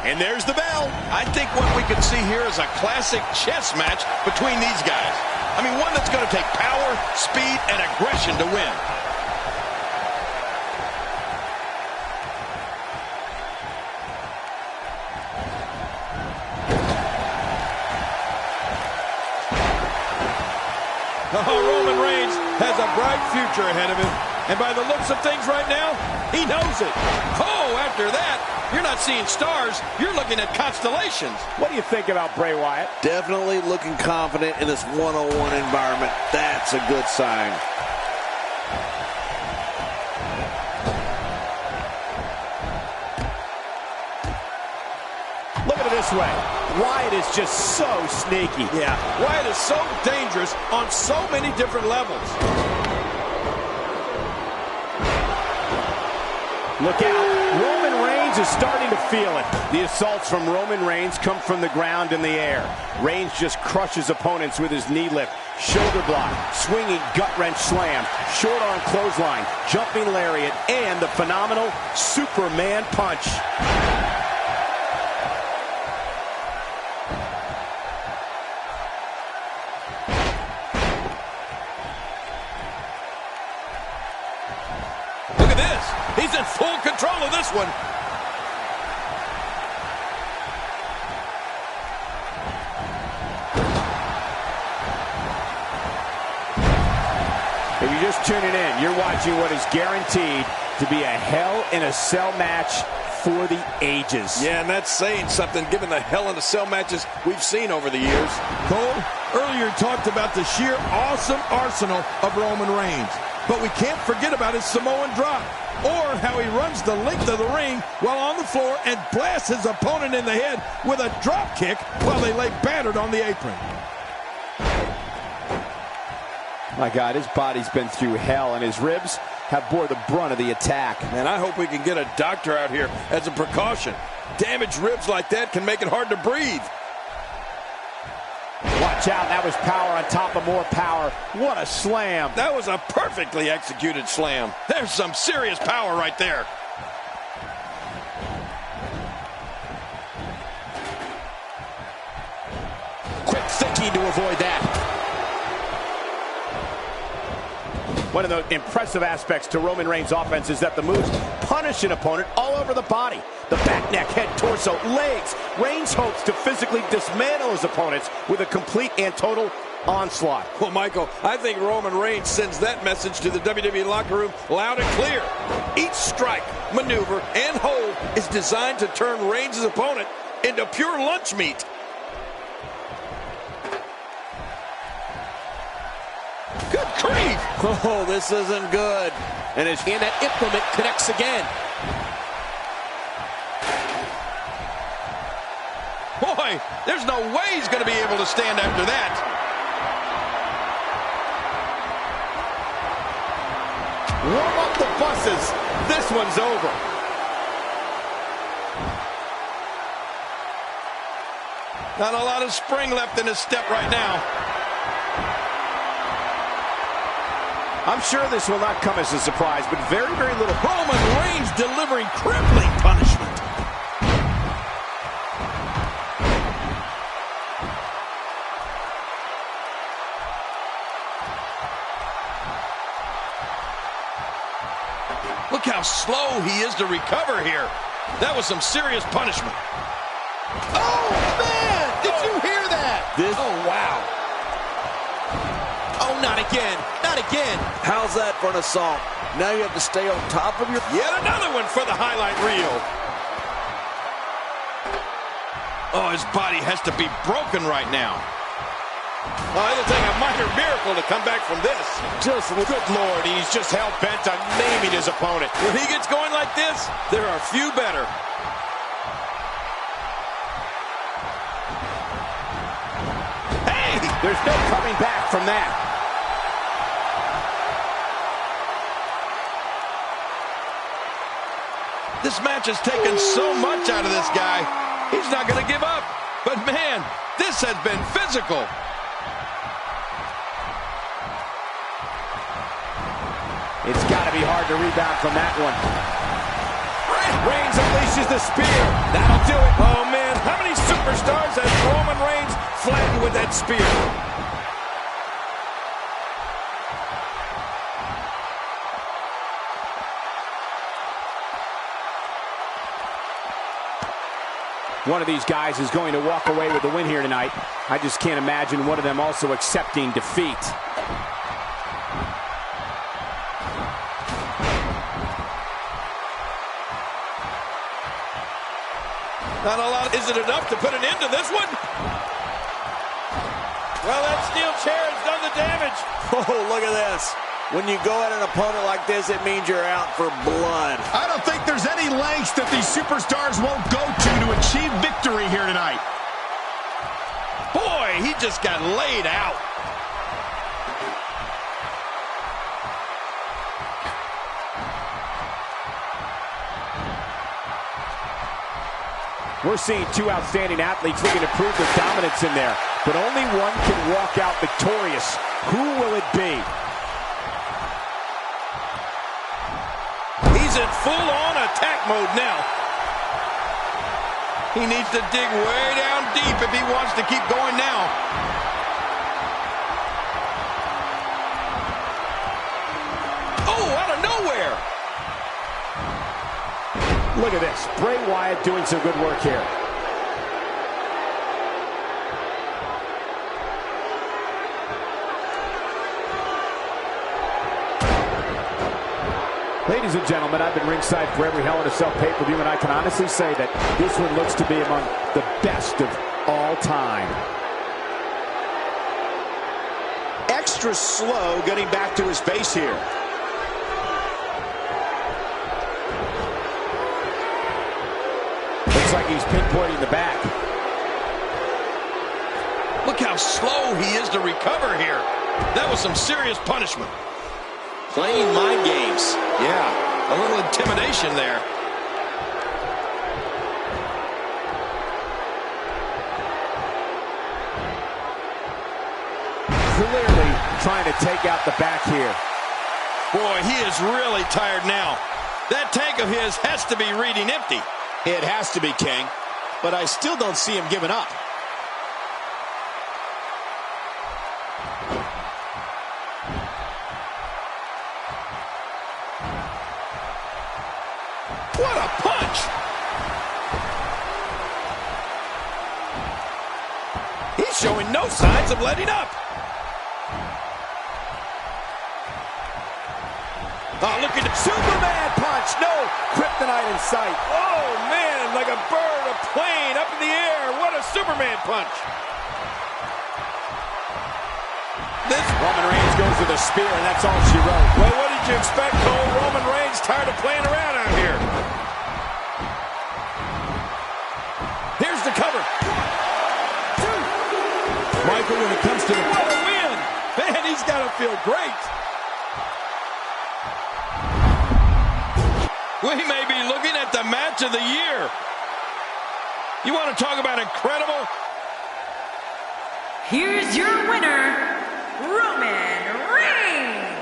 And there's the bell. I think what we could see here is a classic chess match between these guys. I mean, one that's going to take power, speed, and aggression to win. Oh, Roman Reigns has a bright future ahead of him. And by the looks of things right now, he knows it. Oh, after that, you're not seeing stars. You're looking at constellations. What do you think about Bray Wyatt? Definitely looking confident in this one-on-one environment. That's a good sign. Look at it this way. Wyatt is just so sneaky. Yeah, Wyatt is so dangerous on so many different levels. Look out. Roman Reigns is starting to feel it. The assaults from Roman Reigns come from the ground and the air. Reigns just crushes opponents with his knee lift, shoulder block, swinging gut-wrench slam, short arm clothesline, jumping lariat, and the phenomenal Superman punch. Look at this. He's in full control of this one. If you're just tuning in, you're watching what is guaranteed to be a Hell in a Cell match for the ages. Yeah, and that's saying something given the Hell in a Cell matches we've seen over the years. Cole, earlier talked about the sheer awesome arsenal of Roman Reigns. But we can't forget about his Samoan drop, or how he runs the length of the ring while on the floor and blasts his opponent in the head with a drop kick while they lay battered on the apron. My God, his body's been through hell, and his ribs have bore the brunt of the attack. Man, I hope we can get a doctor out here as a precaution. Damaged ribs like that can make it hard to breathe. Watch out, that was power on top of more power. What a slam. That was a perfectly executed slam. There's some serious power right there. Quick thinking to avoid that. One of the impressive aspects to Roman Reigns' offense is that the moves punish an opponent all over the body. The back, neck, head, torso, legs. Reigns hopes to physically dismantle his opponents with a complete and total onslaught. Well, Michael, I think Roman Reigns sends that message to the WWE locker room loud and clear. Each strike, maneuver, and hold is designed to turn Reigns' opponent into pure lunch meat. Good grief! Oh, this isn't good. And that implement connects again. Boy, there's no way he's going to be able to stand after that. Warm up the buses. This one's over. Not a lot of spring left in his step right now. I'm sure this will not come as a surprise, but very, very little. Roman Reigns delivering crippling punishment. Look how slow he is to recover here. That was some serious punishment. Oh, man! Did you hear that? Oh, wow. Oh, not again. Not again. How's that for an assault? Now you have to stay on top of your... Yet another one for the highlight reel. Oh, his body has to be broken right now. Oh, it'll take a minor miracle to come back from this. Just, good Lord, he's just hell-bent on naming his opponent. When he gets going like this, there are few better. Hey! There's no coming back from that. This match has taken so much out of this guy. He's not going to give up. But, man, this has been physical. It's got to be hard to rebound from that one. Reigns unleashes unleashes the spear. That'll do it. Oh, man, how many superstars has Roman Reigns flattened with that spear? One of these guys is going to walk away with the win here tonight. I just can't imagine one of them also accepting defeat. Not a lot. Is it enough to put an end to this one? Well, that steel chair has done the damage. Oh, look at this. When you go at an opponent like this, it means you're out for blood. I don't think there's any lengths that these superstars won't go to achieve victory here tonight. Boy, he just got laid out. We're seeing two outstanding athletes looking to prove their dominance in there, but only one can walk out victorious. Who will it be? He's in full-on attack mode now. He needs to dig way down deep if he wants to keep going now. Oh, out of nowhere. Look at this. Bray Wyatt doing some good work here. Ladies and gentlemen, I've been ringside for every Hell in a Cell pay-per-view, and I can honestly say that this one looks to be among the best of all time. Extra slow getting back to his base here. Looks like he's pinpointing the back. Look how slow he is to recover here. That was some serious punishment. Playing mind games. Yeah, a little intimidation there. Clearly trying to take out the back here. Boy, he is really tired now. That tank of his has to be reading empty. It has to be, King, but I still don't see him giving up. What a punch! He's showing no signs of letting up. Oh, look at the Superman punch! No kryptonite in sight. Oh, man, like a bird, a plane up in the air. What a Superman punch. This Roman Reigns goes to the spear, and that's all she wrote. Well, what did you expect, Cole? Roman Reigns tired of playing around out here. Here's the cover. Michael, when it comes to the win, man, he's got to feel great. We may be looking at the match of the year. You want to talk about incredible? Here's your winner, Roman Reigns.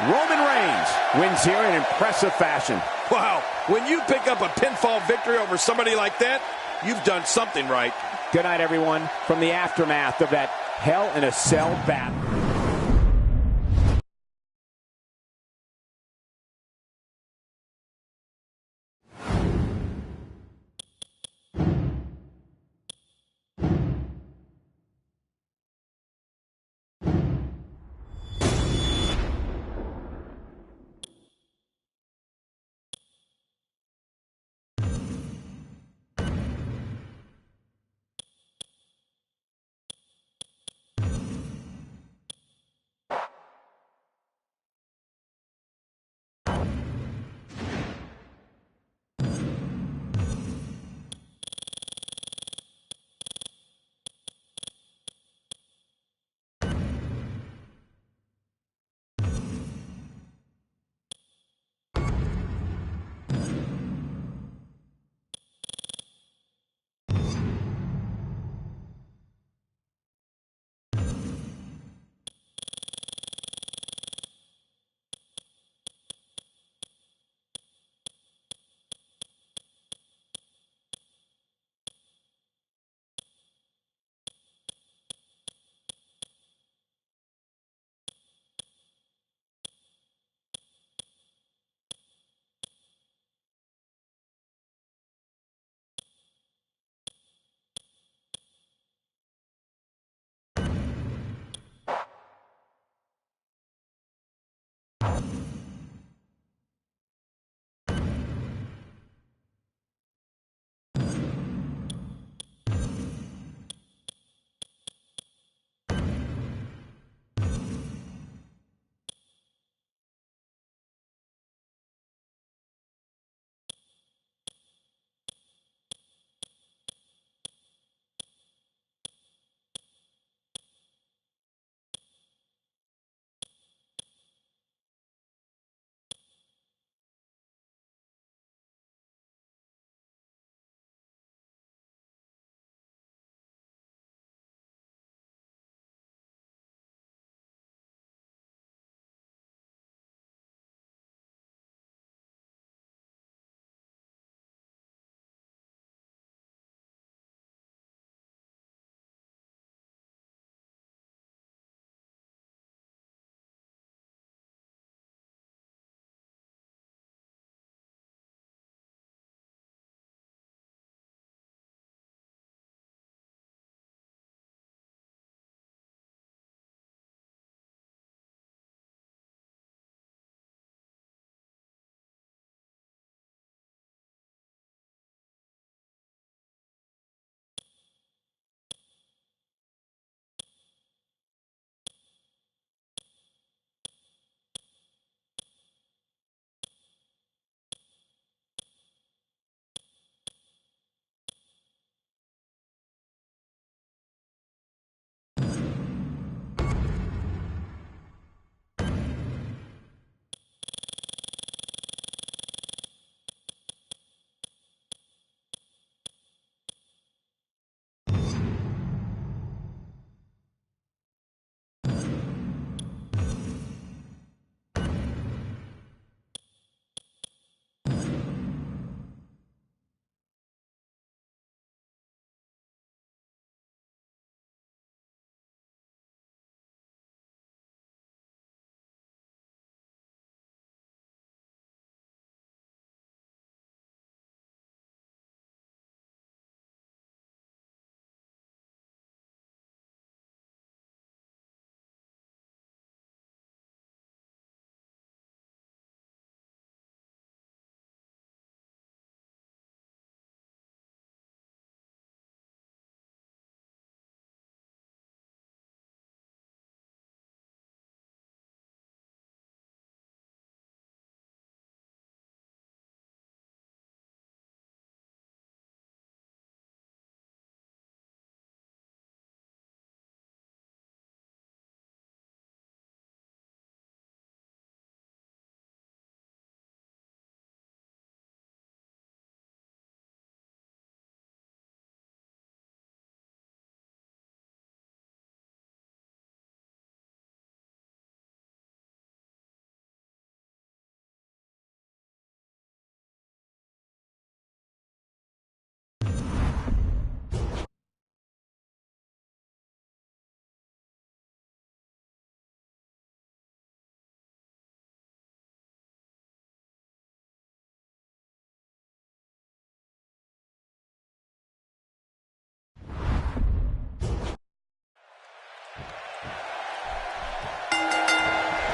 Roman Reigns wins here in impressive fashion. Wow, when you pick up a pinfall victory over somebody like that, you've done something right. Good night, everyone, from the aftermath of that Hell in a Cell battle.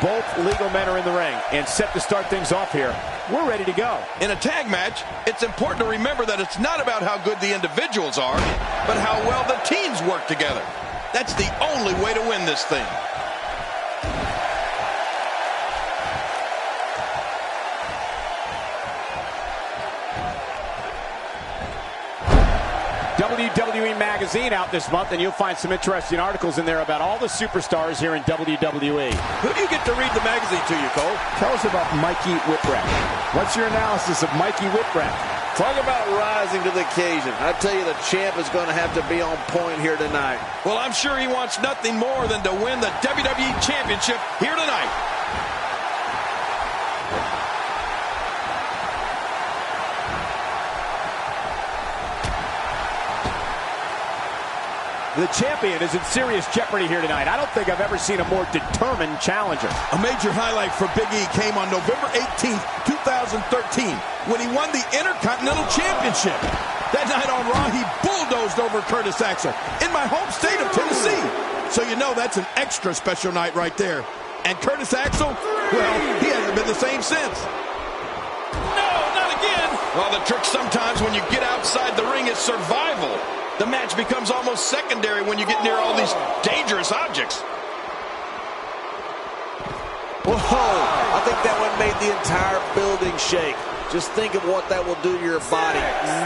Both legal men are in the ring and set to start things off here. We're ready to go. In a tag match, it's important to remember that it's not about how good the individuals are, but how well the teams work together. That's the only way to win this thing. WWE Magazine out this month, and you'll find some interesting articles in there about all the superstars here in WWE. Who do you get to read the magazine to you, Cole? Tell us about Mikey Whipwreck. What's your analysis of Mikey Whipwreck? Talk about rising to the occasion. I tell you, the champ is going to have to be on point here tonight. Well, I'm sure he wants nothing more than to win the WWE Championship here tonight. The champion is in serious jeopardy here tonight. I don't think I've ever seen a more determined challenger. A major highlight for Big E came on November 18th, 2013, when he won the Intercontinental Championship. That night on Raw, he bulldozed over Curtis Axel in my home state of Tennessee. So you know that's an extra special night right there. And Curtis Axel Well, he hasn't been the same since. No, not again. Well, the trick sometimes when you get outside the ring is survival. The match becomes almost secondary when you get near all these dangerous objects. Whoa, I think that one made the entire building shake. Just think of what that will do to your body.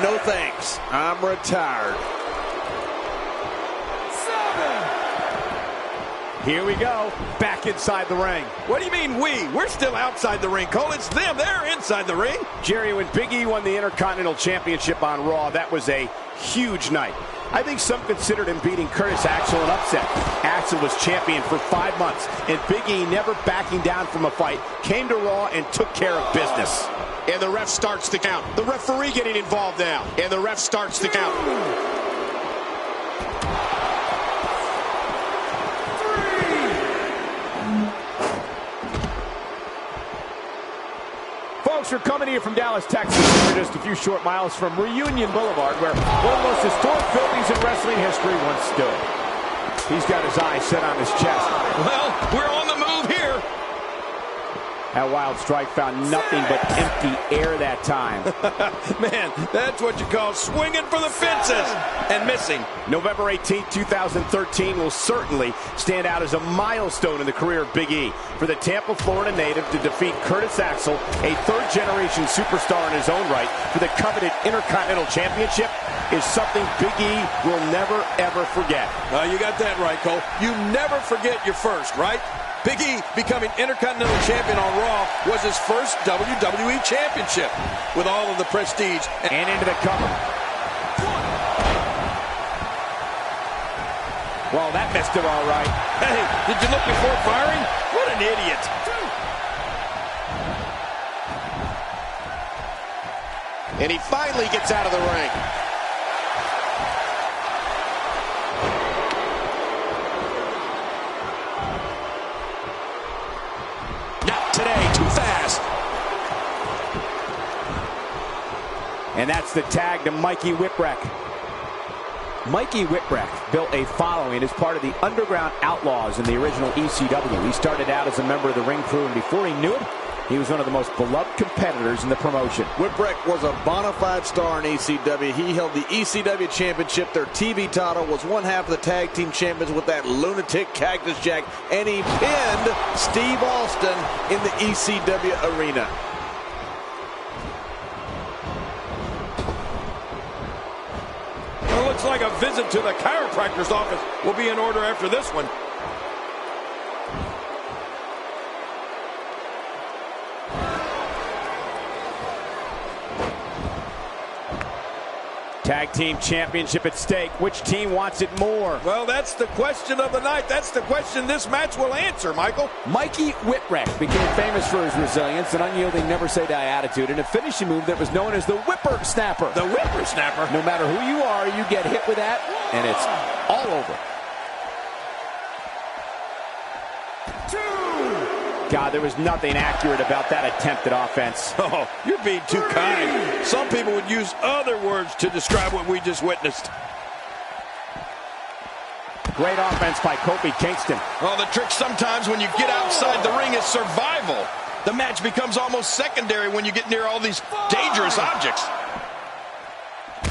No thanks. I'm retired. 7. Here we go. Back inside the ring. What do you mean we? We're still outside the ring, Cole. It's them. They're inside the ring. Jerry, when Big E won the Intercontinental Championship on Raw, that was a huge night. I think some considered him beating Curtis Axel an upset. Axel was champion for 5 months, and Big E, never backing down from a fight, came to Raw and took care of business. And the ref starts the count. The referee getting involved now. And the ref starts the count. 3. Folks, we're coming here from Dallas, Texas. We're just a few short miles from Reunion Boulevard, where one of the most historic buildings in wrestling history once stood. He's got his eyes set on his chest. Well, we're on the move here. That wild strike found nothing but empty air that time. Man, that's what you call swinging for the fences and missing. November 18th, 2013 will certainly stand out as a milestone in the career of Big E. For the Tampa, Florida native to defeat Curtis Axel, a third-generation superstar in his own right, for the coveted Intercontinental Championship is something Big E will never, ever forget. You got that right, Cole. You never forget your first, right? Big E becoming Intercontinental Champion on Raw was his first WWE Championship, with all of the prestige. And into the cover. Well, that missed him all right. Hey, did you look before firing? What an idiot. 2. And he finally gets out of the ring. Today, too fast. And that's the tag to Mikey Whipwreck. Mikey Whipwreck built a following as part of the Underground Outlaws in the original ECW. He started out as a member of the ring crew, and before he knew it, he was one of the most beloved competitors in the promotion. Whipwreck was a bona fide star in ECW. He held the ECW Championship. Their TV title, was one half of the tag team champions with that lunatic Cactus Jack, and he pinned Steve Austin in the ECW arena. Well, looks like a visit to the chiropractor's office will be in order after this one. Tag team championship at stake. Which team wants it more? Well, that's the question of the night. That's the question this match will answer, Michael. Mikey Whipwreck became famous for his resilience, an unyielding, never-say-die attitude, and a finishing move that was known as the Whipper Snapper. The Whipper Snapper? No matter who you are, you get hit with that, and it's all over. 2. God, there was nothing accurate about that attempted offense. Oh, you're being too kind. Some people would use other words to describe what we just witnessed. Great offense by Kofi Kingston. Well, the trick sometimes when you get outside the ring is survival. The match becomes almost secondary when you get near all these dangerous objects.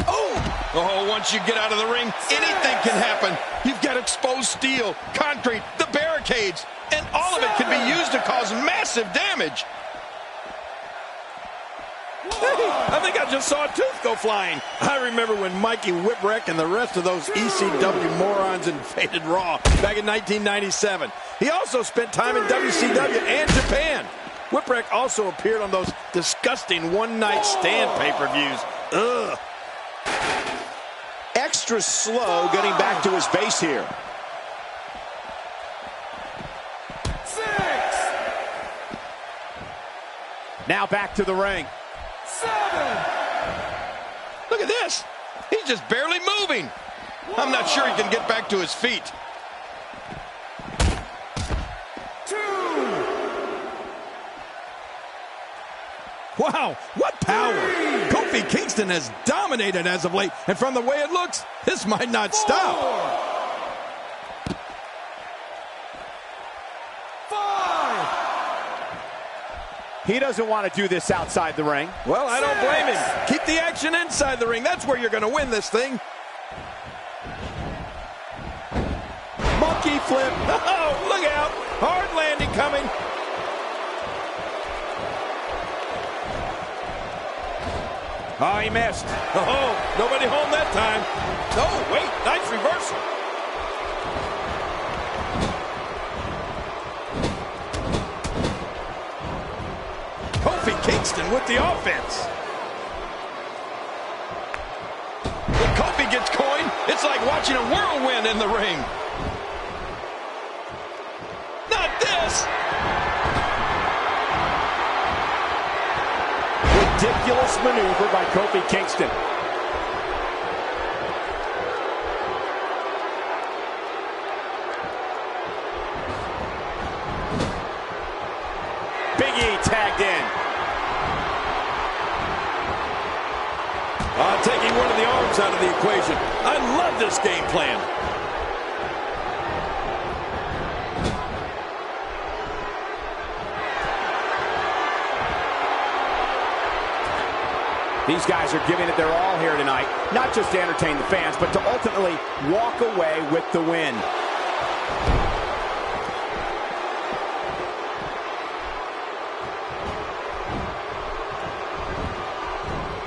Oh, once you get out of the ring, anything can happen. You've got exposed steel, concrete, the barricades, and all of it can be used to cause massive damage. Hey, I think I just saw a tooth go flying. I remember when Mikey Whipwreck and the rest of those ECW morons invaded Raw back in 1997. He also spent time in WCW and Japan. Whipwreck also appeared on those disgusting one-night stand pay-per-views. Ugh. Extra slow getting back to his base here. 6. Now back to the ring. 7. Look at this. He's just barely moving. I'm not sure he can get back to his feet. 2. Wow, what power. Kofi Kingston has dominated as of late, and from the way it looks, this might not stop. 5. He doesn't want to do this outside the ring. Well, I don't blame him. Keep the action inside the ring. That's where you're going to win this thing. Monkey flip. Oh, look out. Hard landing coming. Oh, he missed. Oh, nobody home that time. Oh, wait. Nice reversal. Kofi Kingston with the offense. When Kofi gets coin, it's like watching a whirlwind in the ring. Not this. Ridiculous maneuver by Kofi Kingston. Big E tagged in. Taking one of the arms out of the equation. I love this game plan. These guys are giving it their all here tonight, not just to entertain the fans, but to ultimately walk away with the win.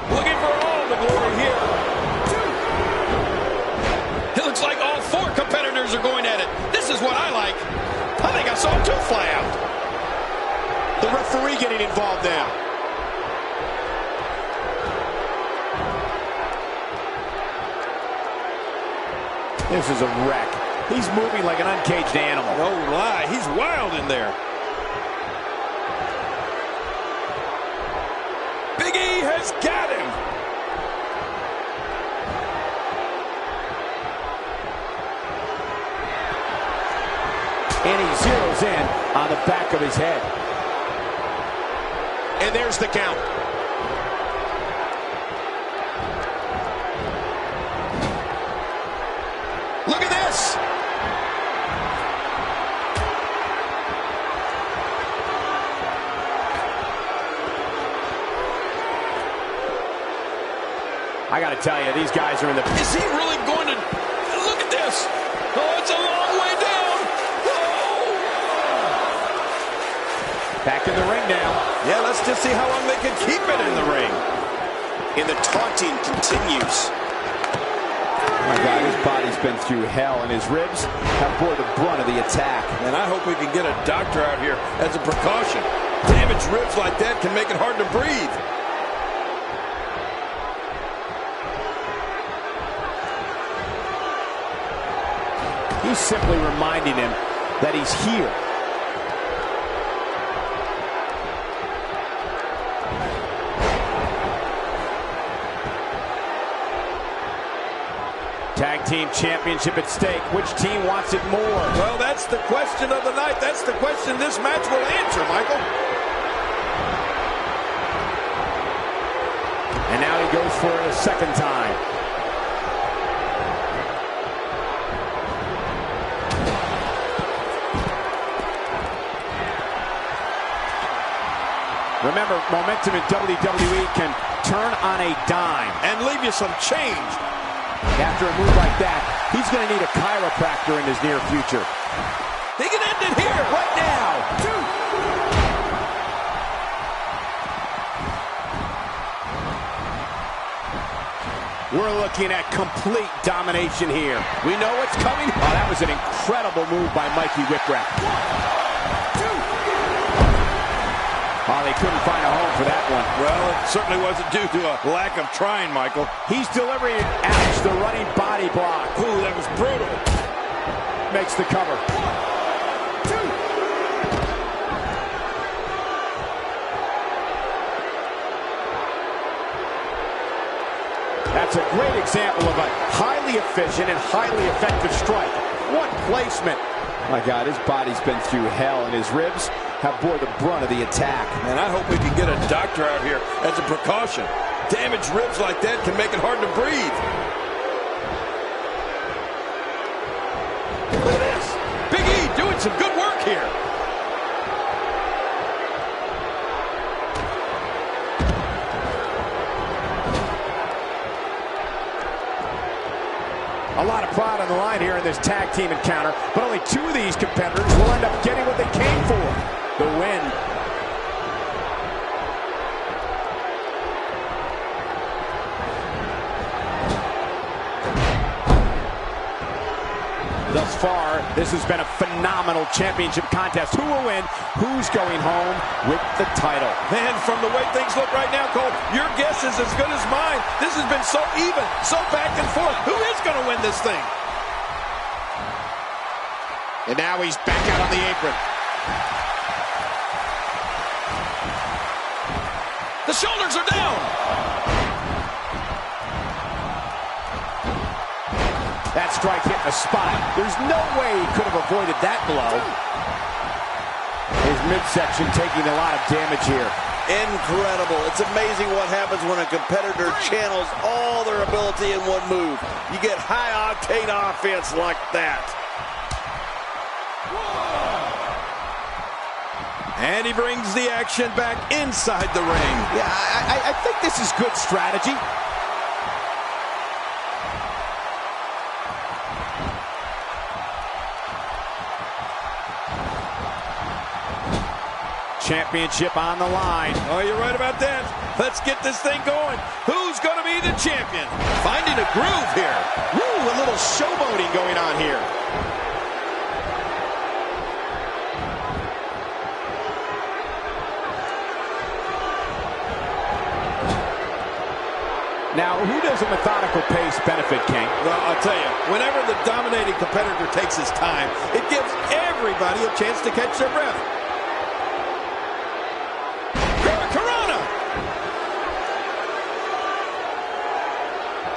Looking for all the glory here. It looks like all four competitors are going at it. This is what I like. I think I saw two fly out. The referee getting involved now. This is a wreck. He's moving like an uncaged animal. No lie, he's wild in there. Big E has got him. And he zeroes in on the back of his head. And there's the count. Look at this. I got to tell you, these guys are in the... Is he really going to... Look at this. Oh, it's a long way down. Oh. Back in the ring now. Yeah, let's just see how long they can keep it in the ring. And the taunting continues. Oh my God, his body's been through hell, and his ribs have bore the brunt of the attack. And I hope we can get a doctor out here as a precaution. Damaged ribs like that can make it hard to breathe. He's simply reminding him that he's here. Tag team championship at stake. Which team wants it more? Well, that's the question of the night. That's the question this match will answer, Michael. And now he goes for it a second time. Remember, momentum in WWE can turn on a dime. And leave you some change. After a move like that, he's going to need a chiropractor in his near future. He can end it here, right now. We're looking at complete domination here. We know what's coming. Oh, that was an incredible move by Mikey Whipwreck. Oh, they couldn't find a home for that one. Well, it certainly wasn't due to a lack of trying, Michael. He's delivering it. Ouch, the running body block. Ooh, that was brutal. Makes the cover. 1, 2. That's a great example of a highly efficient and highly effective strike. What placement. My God, his body's been through hell, and his ribs have bore the brunt of the attack. And I hope we can get a doctor out here as a precaution. Damaged ribs like that can make it hard to breathe. Look at this. Big E doing some good work here. A lot of pride on the line here in this tag team encounter, but only two of these competitors will end up getting what they came for, the win. Thus far, this has been a phenomenal championship contest. Who will win? Who's going home with the title? Man, from the way things look right now, Cole, your guess is as good as mine. This has been so even, so back and forth. Who is going to win this thing? And now he's back out on the apron. The shoulders are down. That strike hit the spot. There's no way he could have avoided that blow. His midsection taking a lot of damage here. Incredible. It's amazing what happens when a competitor channels all their ability in one move. You get high-octane offense like that. And he brings the action back inside the ring. Yeah, I think this is good strategy. Championship on the line. Oh, you're right about that. Let's get this thing going. Who's going to be the champion? Finding a groove here. Woo, a little showboating going on here. Now, who does a methodical pace benefit, King? Well, I'll tell you, whenever the dominating competitor takes his time, it gives everybody a chance to catch their breath.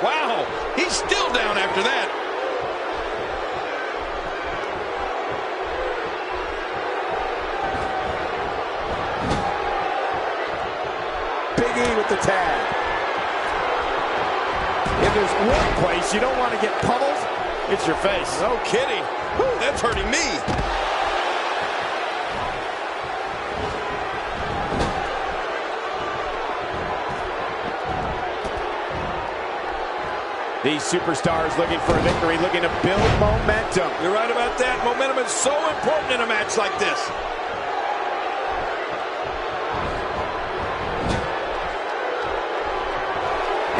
Wow, he's still down after that. Big E with the tag. If there's one place you don't want to get pummeled, it's your face. No kidding. Whew, that's hurting me. These superstars looking for a victory, looking to build momentum. You're right about that. Momentum is so important in a match like this.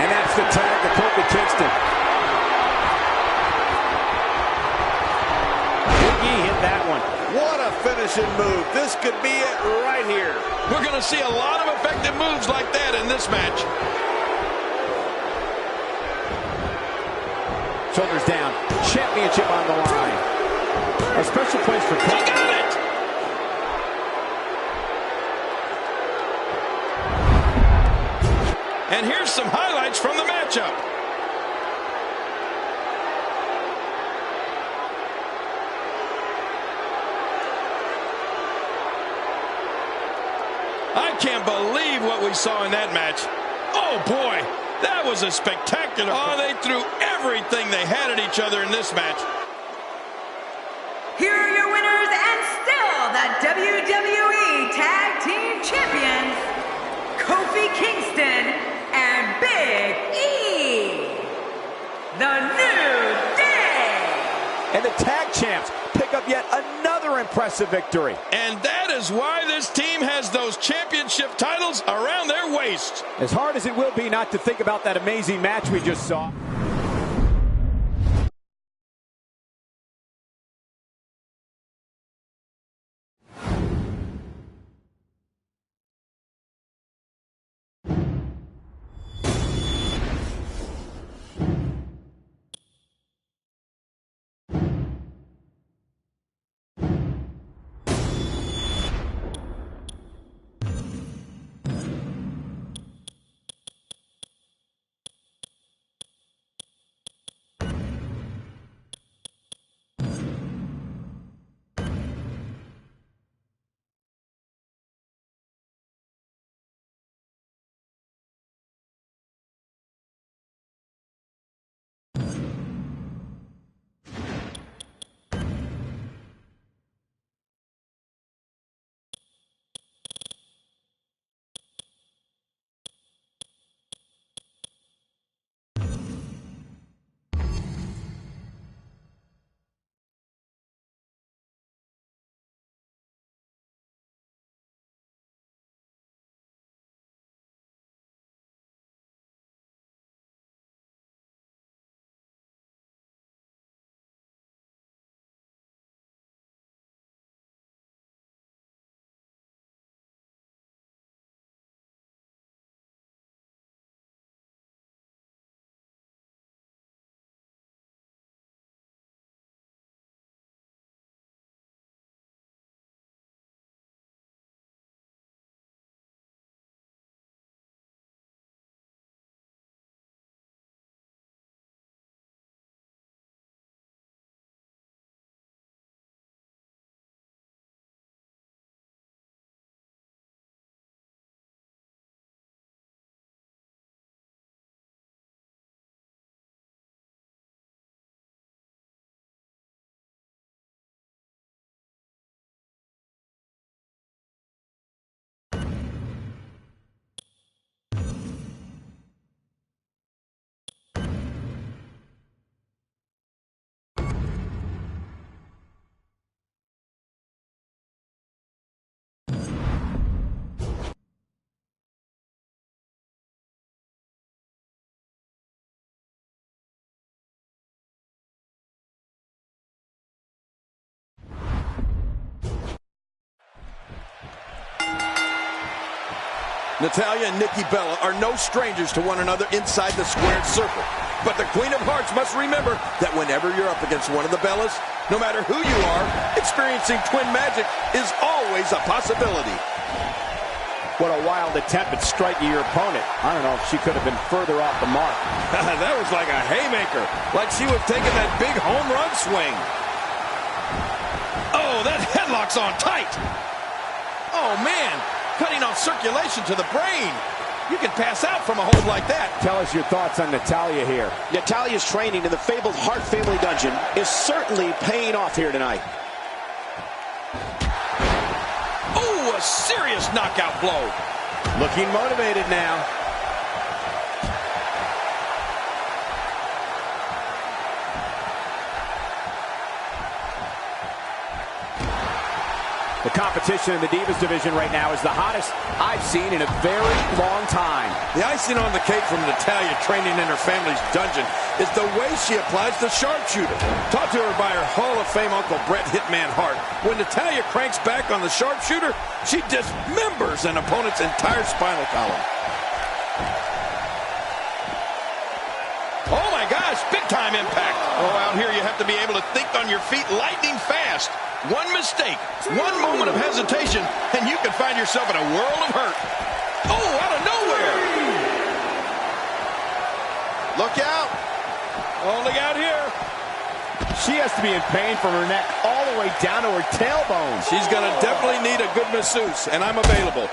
And that's the tag to Kofi Kingston. Big E hit that one. What a finishing move. This could be it right here. We're going to see a lot of effective moves like that in this match. Shoulders down. Championship on the line. A special place for Kofi. He got it! And here's some highlights from the matchup. I can't believe what we saw in that match. Oh, boy. That was a spectacular. Oh, they threw everything they had at each other in this match. Here are your winners and still the WWE Tag Team Champions, Kofi Kingston and Big E. The New Day. And the tag champs pick up yet another impressive victory. And that is why this team has those championship titles around their waist. As hard as it will be not to think about that amazing match we just saw. Natalya and Nikki Bella are no strangers to one another inside the squared circle. But the Queen of Hearts must remember that whenever you're up against one of the Bellas, no matter who you are, experiencing twin magic is always a possibility. What a wild attempt at striking your opponent. I don't know if she could have been further off the mark. That was like a haymaker, like she was taking that big home run swing. Oh, that headlock's on tight. Oh, man, cutting off circulation to the brain. You can pass out from a hold like that. Tell us your thoughts on Natalya here. Natalya's training in the fabled Hart family dungeon is certainly paying off here tonight. Oh, a serious knockout blow. Looking motivated now. The competition in the Divas division right now is the hottest I've seen in a very long time. The icing on the cake from Natalya training in her family's dungeon is the way she applies the sharpshooter. Taught to her by her Hall of Fame uncle Bret Hitman Hart. When Natalya cranks back on the sharpshooter, she dismembers an opponent's entire spinal column. Oh my gosh, big time impact. Oh, out here you have to be able to think on your feet lightning fast. One mistake, one moment of hesitation, and you can find yourself in a world of hurt. Oh, out of nowhere. Look out. Oh, look out here. She has to be in pain from her neck all the way down to her tailbone. She's going to definitely need a good masseuse, and I'm available.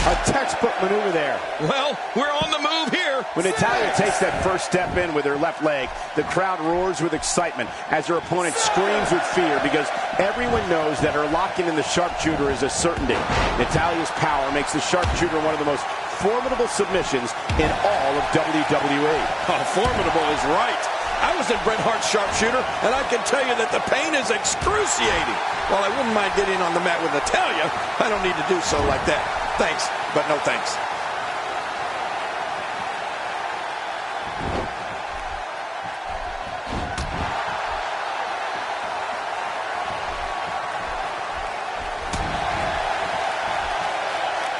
A textbook maneuver there. Well, we're on the move here. When Natalya takes that first step in with her left leg, the crowd roars with excitement as her opponent screams with fear because everyone knows that her locking in the sharpshooter is a certainty. Natalya's power makes the sharpshooter one of the most formidable submissions in all of WWE. Oh, formidable is right. I was in Bret Hart's sharpshooter, and I can tell you that the pain is excruciating. While I wouldn't mind getting on the mat with Natalya, I don't need to do so like that. Thanks, but no thanks.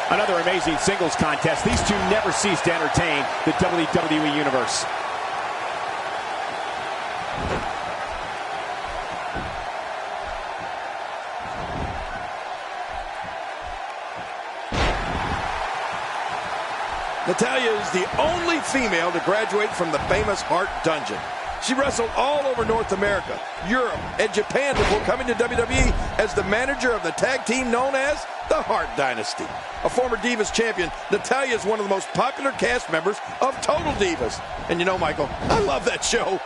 Another amazing singles contest. These two never cease to entertain the WWE Universe. Natalya is the only female to graduate from the famous Hart Dungeon. She wrestled all over North America, Europe, and Japan before coming to WWE as the manager of the tag team known as the Hart Dynasty. A former Divas champion, Natalya is one of the most popular cast members of Total Divas. And you know, Michael, I love that show.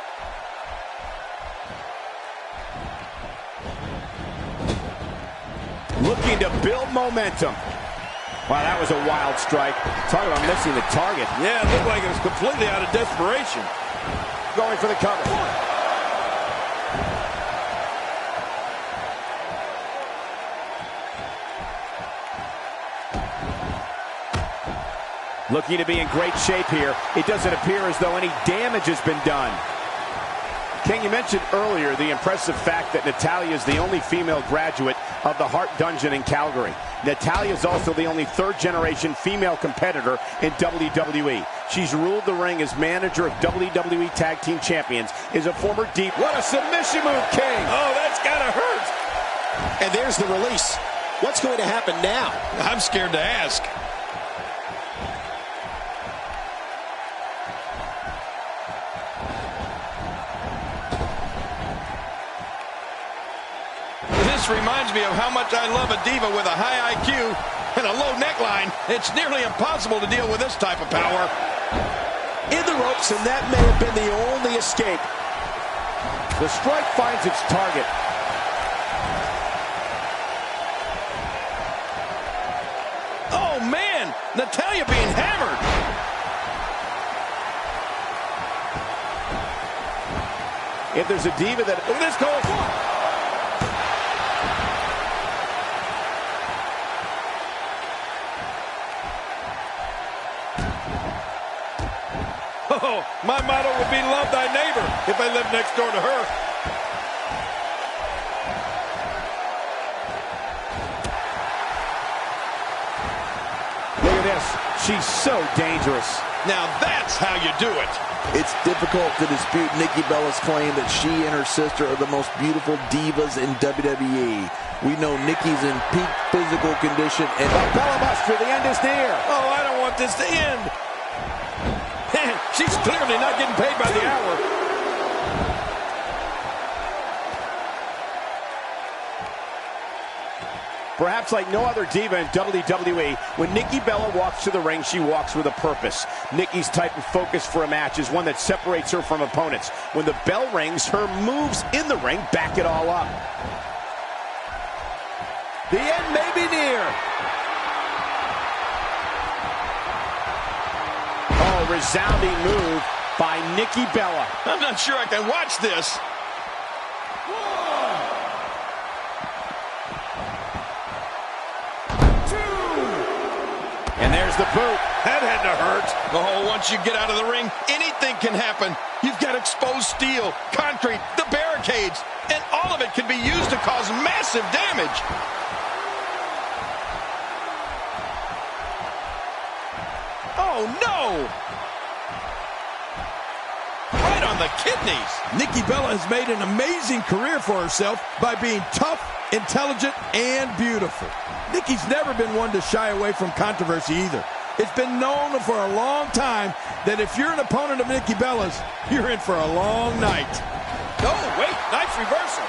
Looking to build momentum. Wow, that was a wild strike. Talk about missing the target. Yeah, it looked like it was completely out of desperation. Going for the cover. Looking to be in great shape here. It doesn't appear as though any damage has been done. King, you mentioned earlier the impressive fact that Natalya is the only female graduate of the Hart Dungeon in Calgary. Natalya is also the only third-generation female competitor in WWE. She's ruled the ring as manager of WWE Tag Team Champions, is a former deep... What a submission move, King! Oh, that's gotta hurt! And there's the release. What's going to happen now? I'm scared to ask. This reminds me of how much I love a diva with a high IQ and a low neckline. It's nearly impossible to deal with this type of power. In the ropes, and that may have been the only escape. The strike finds its target. Oh, man! Natalya being hammered. If there's a diva that... Look at this goal. Oh, my motto would be love thy neighbor if I lived next door to her. She's so dangerous. Now that's how you do it. It's difficult to dispute Nikki Bella's claim that she and her sister are the most beautiful divas in WWE. We know Nikki's in peak physical condition, and the Bella Buster, the end is near. Oh, I don't want this to end. She's clearly not getting paid by the hour. Perhaps like no other diva in WWE, when Nikki Bella walks to the ring, she walks with a purpose. Nikki's type of focus for a match is one that separates her from opponents. When the bell rings, her moves in the ring back it all up. The end may be near. Oh, resounding move by Nikki Bella. I'm not sure I can watch this. And there's the boot. That had to hurt. Oh, once you get out of the ring, anything can happen. You've got exposed steel, concrete, the barricades, and all of it can be used to cause massive damage. Oh, no! Right on the kidneys. Nikki Bella has made an amazing career for herself by being tough, intelligent, and beautiful. Nikki's never been one to shy away from controversy either. It's been known for a long time that if you're an opponent of Nikki Bella's, you're in for a long night. Oh, wait, nice reversal.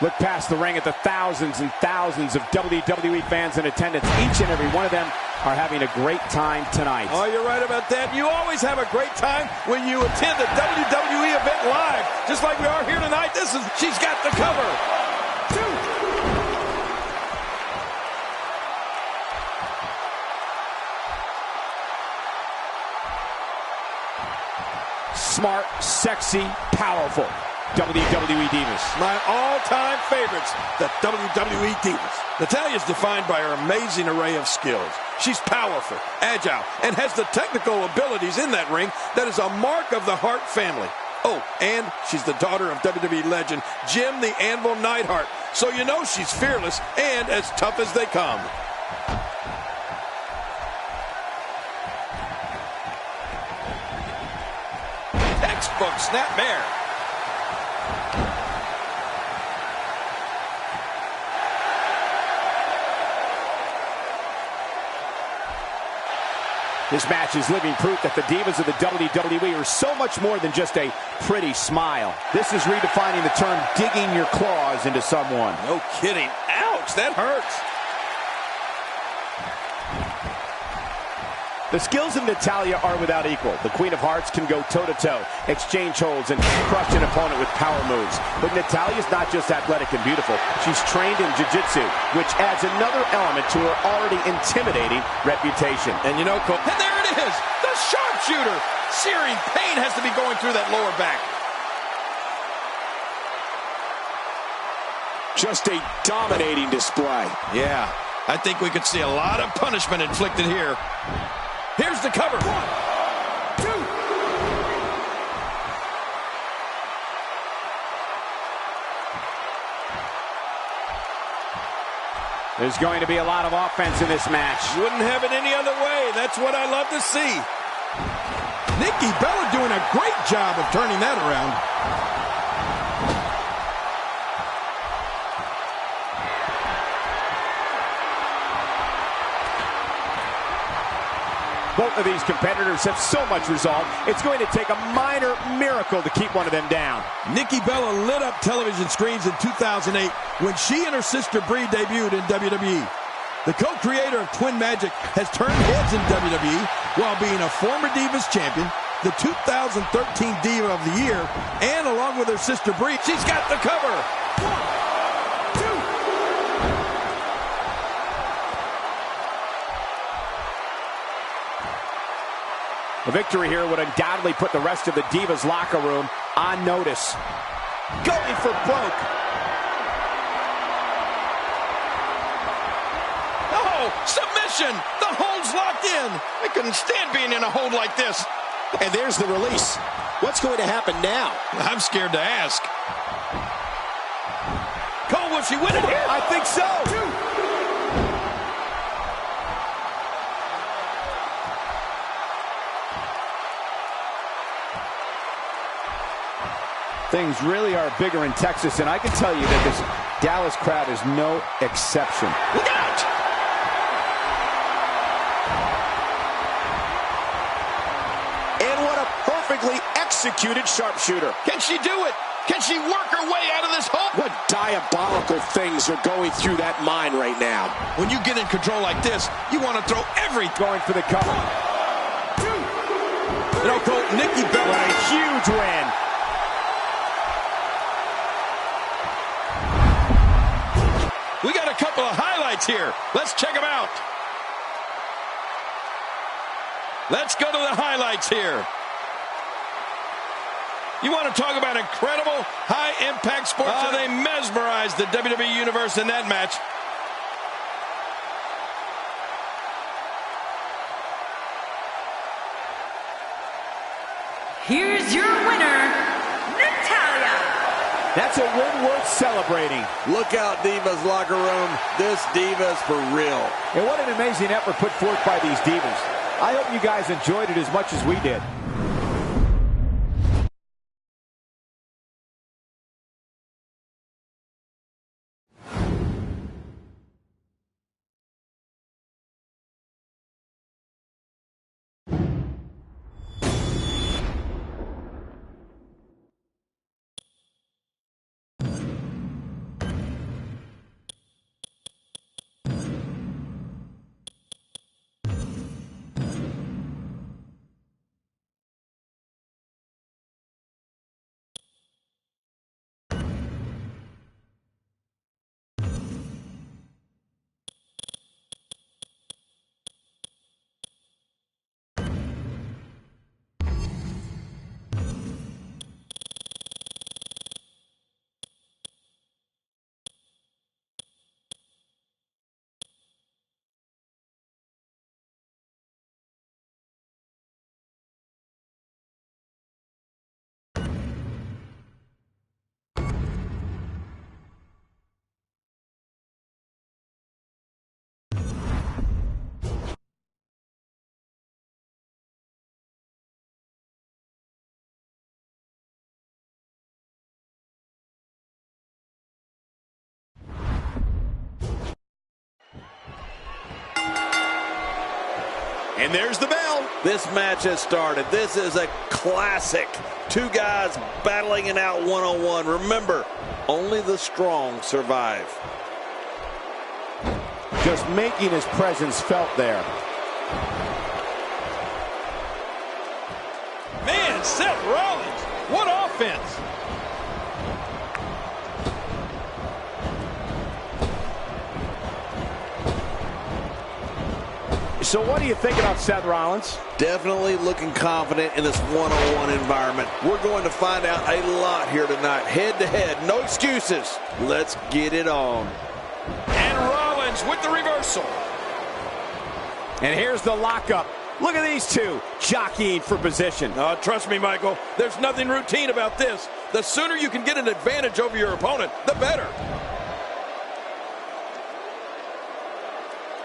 Look past the ring at the thousands and thousands of WWE fans in attendance. Each and every one of them are having a great time tonight. Oh, you're right about that. You always have a great time when you attend a WWE event live. Just like we are here tonight. She's got the cover. 2. Smart, sexy, powerful. WWE Divas. My all-time favorites, the WWE Divas. Natalia's defined by her amazing array of skills. She's powerful, agile, and has the technical abilities in that ring that is a mark of the Hart family. Oh, and she's the daughter of WWE legend Jim the Anvil Neidhart. So you know she's fearless and as tough as they come. Textbook snapmare. This match is living proof that the divas of the WWE are so much more than just a pretty smile. This is redefining the term digging your claws into someone. No kidding. Ouch, that hurts. The skills of Natalya are without equal. The Queen of Hearts can go toe-to-toe, exchange holds, and crush an opponent with power moves. But Natalya's not just athletic and beautiful. She's trained in jiu-jitsu, which adds another element to her already intimidating reputation. And you know, Cole, and there it is, the sharpshooter. Searing pain has to be going through that lower back. Just a dominating display. Yeah, I think we could see a lot of punishment inflicted here. Here's the cover. 1, 2. There's going to be a lot of offense in this match. Wouldn't have it any other way. That's what I love to see. Nikki Bella doing a great job of turning that around. Both of these competitors have so much resolve, it's going to take a minor miracle to keep one of them down. Nikki Bella lit up television screens in 2008 when she and her sister Brie debuted in WWE. The co-creator of Twin Magic has turned heads in WWE while being a former Divas champion, the 2013 Diva of the Year, and along with her sister Brie, she's got the cover. 1, 2. A victory here would undoubtedly put the rest of the Divas locker room on notice. Going for broke. Oh, submission! The hold's locked in. I couldn't stand being in a hold like this. And there's the release. What's going to happen now? I'm scared to ask. Cole, will she win it here? I think so. Things really are bigger in Texas, and I can tell you that this Dallas crowd is no exception. Look out! And what a perfectly executed sharpshooter. Can she do it? Can she work her way out of this hole? What diabolical things are going through that mind right now? When you get in control like this, you want to throw everything. Going for the cover. You know, Cole, Nikki Bella. What a huge win. We got a couple of highlights here. Let's check them out. Let's go to the highlights here. You want to talk about incredible high-impact sports? So they mesmerized the WWE Universe in that match. Here's your winner, Natalya. That's a win worth celebrating. Look out, Divas locker room. This Divas for real. And what an amazing effort put forth by these Divas. I hope you guys enjoyed it as much as we did. And there's the bell. This match has started. This is a classic. Two guys battling it out one-on-one. Remember, only the strong survive. Just making his presence felt there. Man, Seth Rollins, what offense! So what do you think about Seth Rollins? Definitely looking confident in this one-on-one environment. We're going to find out a lot here tonight. Head-to-head, no excuses. Let's get it on. And Rollins with the reversal. And here's the lockup. Look at these two jockeying for position. Trust me, Michael, there's nothing routine about this. The sooner you can get an advantage over your opponent, the better.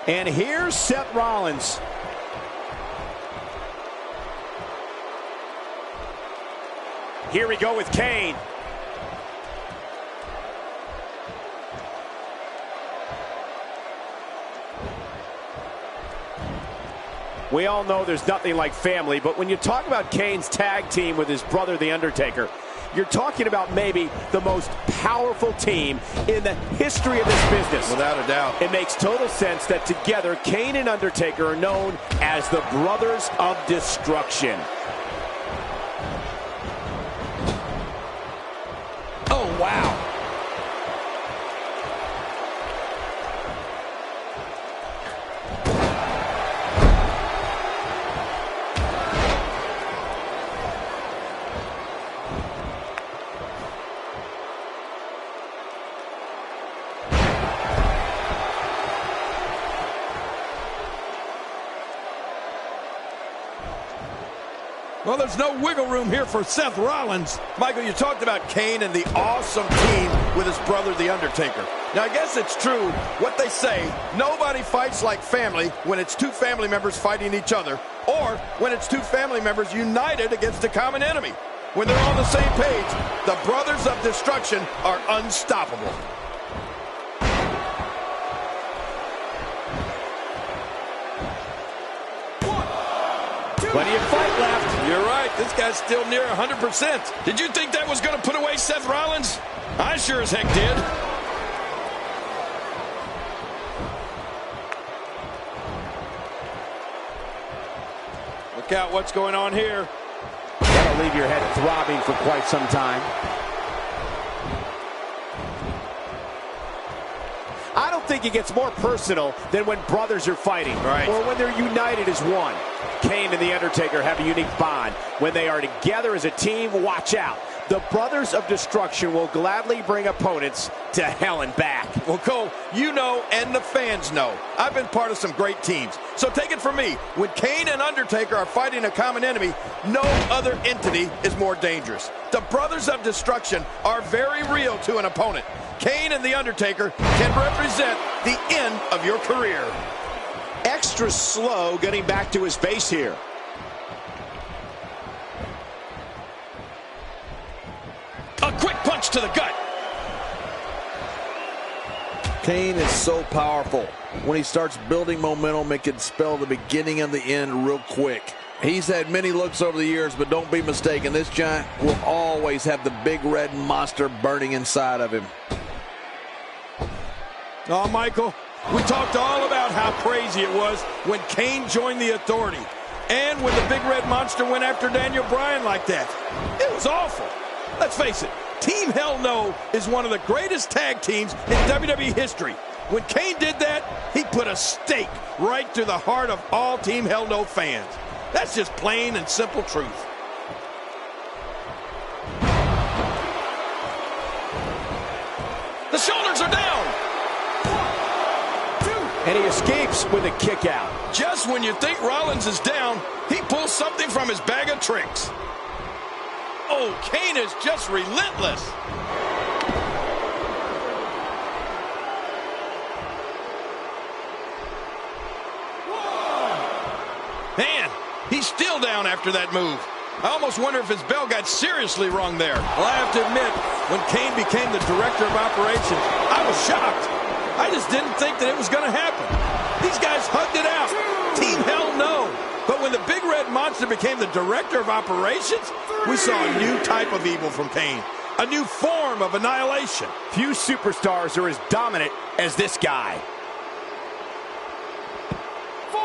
And here's Seth Rollins. Here we go with Kane. We all know there's nothing like family, but when you talk about Kane's tag team with his brother, The Undertaker, you're talking about maybe the most powerful team in the history of this business. Without a doubt. It makes total sense that together, Kane and Undertaker are known as the Brothers of Destruction. Oh, wow. Well, there's no wiggle room here for Seth Rollins. Michael, you talked about Kane and the awesome team with his brother, The Undertaker. Now, I guess it's true what they say, nobody fights like family when it's two family members fighting each other, or when it's two family members united against a common enemy. When they're on the same page, the Brothers of Destruction are unstoppable. Plenty of fight left. You're right. This guy's still near 100%. Did you think that was going to put away Seth Rollins? I sure as heck did. Look out what's going on here. That'll leave your head throbbing for quite some time. I don't think it gets more personal than when brothers are fighting, right, or when they're united as one. Kane and The Undertaker have a unique bond. When they are together as a team, watch out. The Brothers of Destruction will gladly bring opponents to hell and back. Well, Cole, you know and the fans know, I've been part of some great teams. So take it from me, when Kane and Undertaker are fighting a common enemy, no other entity is more dangerous. The Brothers of Destruction are very real to an opponent. Kane and The Undertaker can represent the end of your career. Extra slow getting back to his base here. A quick punch to the gut. Kane is so powerful. When he starts building momentum, it can spell the beginning of the end real quick. He's had many looks over the years, but don't be mistaken, this giant will always have the big red monster burning inside of him. Oh, Michael, we talked all about how crazy it was when Kane joined the Authority. And when the big red monster went after Daniel Bryan like that. It was awful. Let's face it, Team Hell No is one of the greatest tag teams in WWE history. When Kane did that, he put a stake right through the heart of all Team Hell No fans. That's just plain and simple truth. The shoulders are down. And he escapes with a kick out. Just when you think Rollins is down, he pulls something from his bag of tricks. Oh, Kane is just relentless. Man, he's still down after that move. I almost wonder if his bell got seriously wrong there. Well, I have to admit, when Kane became the director of operations, I was shocked. I just didn't think that it was going to happen. These guys hugged it out. Team Hell No. But when the big red monster became the director of operations, we saw a new type of evil from Kane. A new form of annihilation. Few superstars are as dominant as this guy. 4,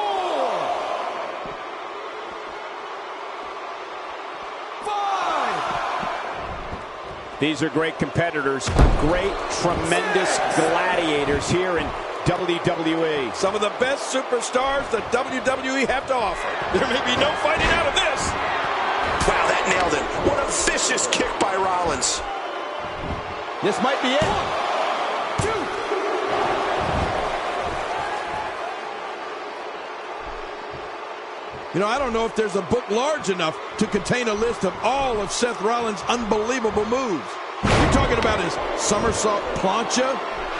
5. These are great competitors, great, tremendous gladiators here in WWE. Some of the best superstars that WWE have to offer. There may be no fighting out of this. Wow, that nailed it. What a vicious kick by Rollins. This might be it. 1, 2. You know, I don't know if there's a book large enough to contain a list of all of Seth Rollins' unbelievable moves. You're talking about his somersault plancha,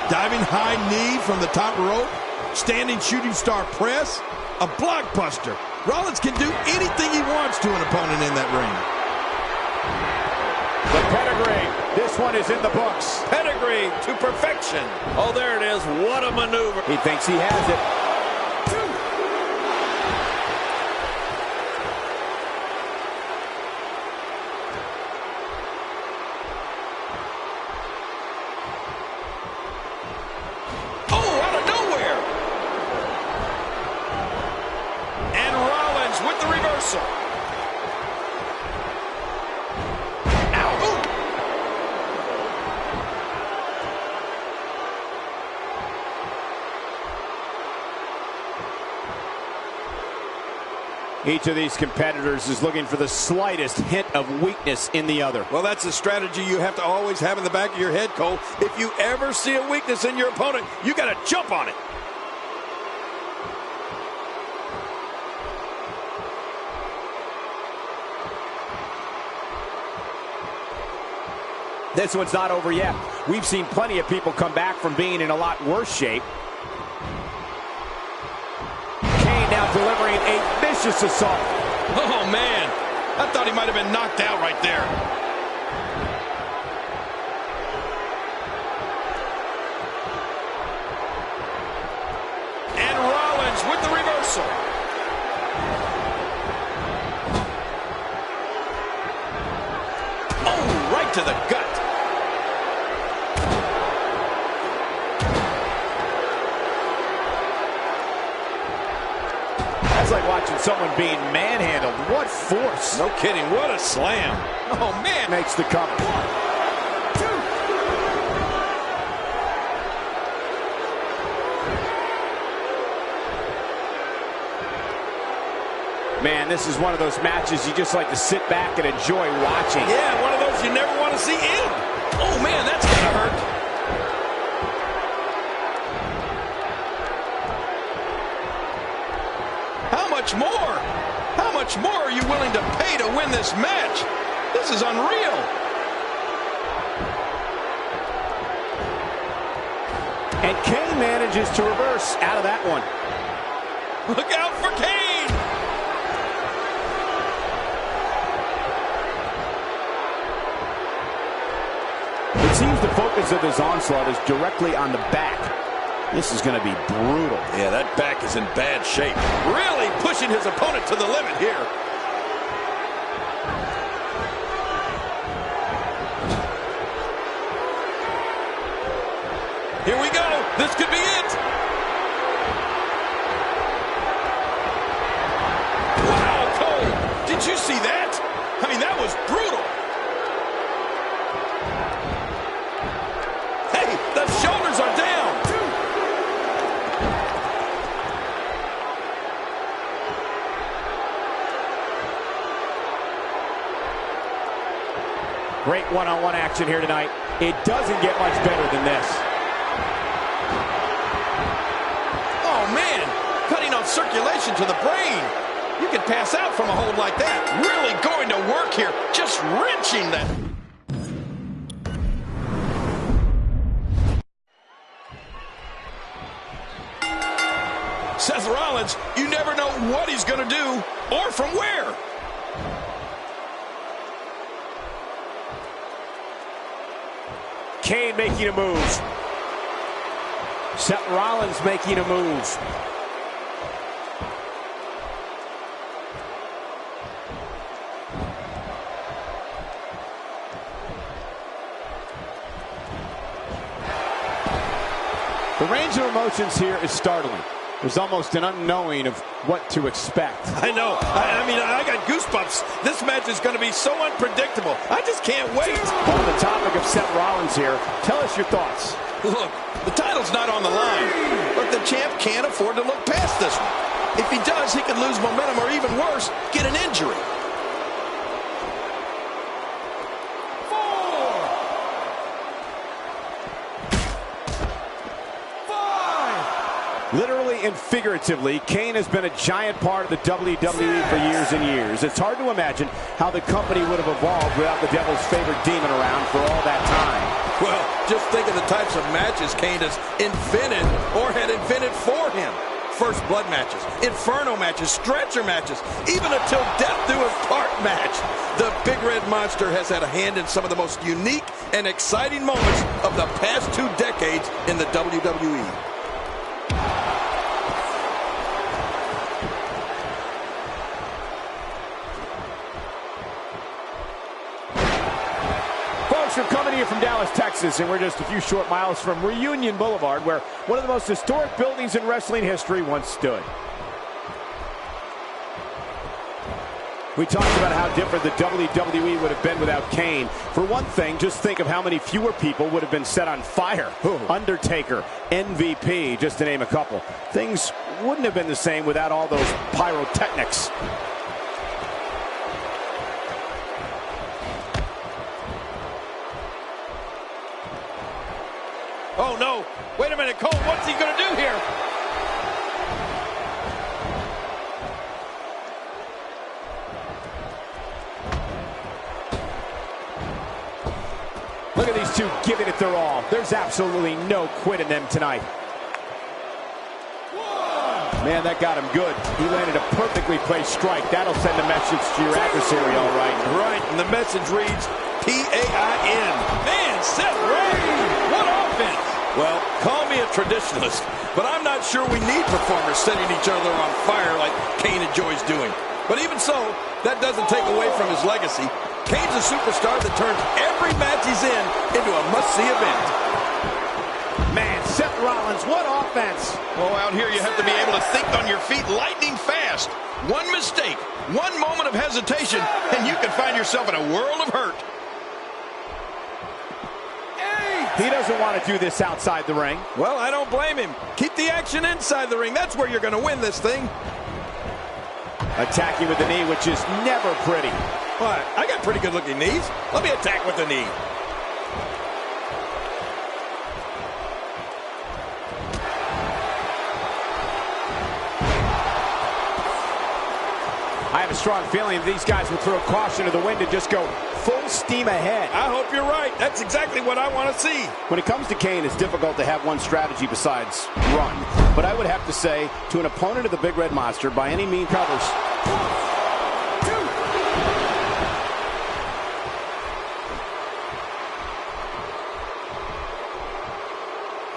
diving high knee from the top rope, standing shooting star press, a blockbuster. Rollins can do anything he wants to an opponent in that ring. The pedigree. This one is in the books. Pedigree to perfection. Oh, there it is. What a maneuver. He thinks he has it. 2. with the reversal. Each of these competitors is looking for the slightest hint of weakness in the other. Well, that's a strategy you have to always have in the back of your head, Cole. If you ever see a weakness in your opponent, you got to jump on it. This one's not over yet. We've seen plenty of people come back from being in a lot worse shape. Kane now delivering a vicious assault. Oh, man. I thought he might have been knocked out right there. And Rollins with the reversal. Oh, right to the gut. That's like watching someone being manhandled. What force. No kidding. What a slam. Oh, man. Makes the cover. 1, 2. Man, this is one of those matches you just like to sit back and enjoy watching. Yeah, one of those you never want to see end. Oh, man, that's going to hurt. How much more? How much more are you willing to pay to win this match? This is unreal. And Kane manages to reverse out of that one. Look out for Kane. It seems the focus of his onslaught is directly on the back. This is going to be brutal. Yeah, that back is in bad shape. Really pushing his opponent to the limit here. Here we go. This could be it. Wow, Cole. Did you see that? I mean, that was brutal. Hey, the shoulders are down. Great one-on-one action here tonight. It doesn't get much better than this. Oh, man. Cutting off circulation to the brain. You could pass out from a hold like that. Really going to work here. Just wrenching that. Seth Rollins, you never know what he's going to do or from where. Kane making a move. Seth Rollins making a move. The range of emotions here is startling. There's almost an unknowing of what to expect. I know. I mean, I got goosebumps. This match is going to be so unpredictable. I just can't wait. On the topic of Seth Rollins here, tell us your thoughts. Look, the title's not on the line, but the champ can't afford to look past this one. If he does, he could lose momentum or even worse, get an injury. 4, 5. Literally and figuratively, Kane has been a giant part of the WWE for years and years. It's hard to imagine how the company would have evolved without the Devil's favorite demon around for all that time. Well, just think of the types of matches Kane has invented or had invented for him. First blood matches, inferno matches, stretcher matches, even a till death do us part match. The Big Red Monster has had a hand in some of the most unique and exciting moments of the past 2 decades in the WWE. We're coming here from Dallas, Texas, and we're just a few short miles from Reunion Boulevard, where one of the most historic buildings in wrestling history once stood. We talked about how different the WWE would have been without Kane. For one thing, just think of how many fewer people would have been set on fire. Undertaker, MVP, just to name a couple. Things wouldn't have been the same without all those pyrotechnics. Oh, no. Wait a minute, Cole. What's he going to do here? Look two giving it their all. There's absolutely no quit in them tonight. Man, that got him good. He landed a perfectly placed strike. That'll send a message to your adversary, all right. Right, and the message reads P-A-I-N. Man, Seth Rollins, what offense! Well, call me a traditionalist, but I'm not sure we need performers setting each other on fire like Kane enjoys doing. But even so, that doesn't take away from his legacy. Kane's a superstar that turns every match he's in into a must-see event. Man, Seth Rollins, what offense! Well, out here you have to be able to think on your feet lightning fast. One mistake, one moment of hesitation, and you can find yourself in a world of hurt. He doesn't want to do this outside the ring. Well, I don't blame him. Keep the action inside the ring. That's where you're going to win this thing. Attacking with the knee, which is never pretty. What? I got pretty good-looking knees. Let me attack with the knee. I have a strong feeling that these guys will throw caution to the wind and just go full steam ahead. I hope you're right. That's exactly what I want to see. When it comes to Kane, it's difficult to have one strategy besides run. But I would have to say, to an opponent of the Big Red Monster, by any means covers.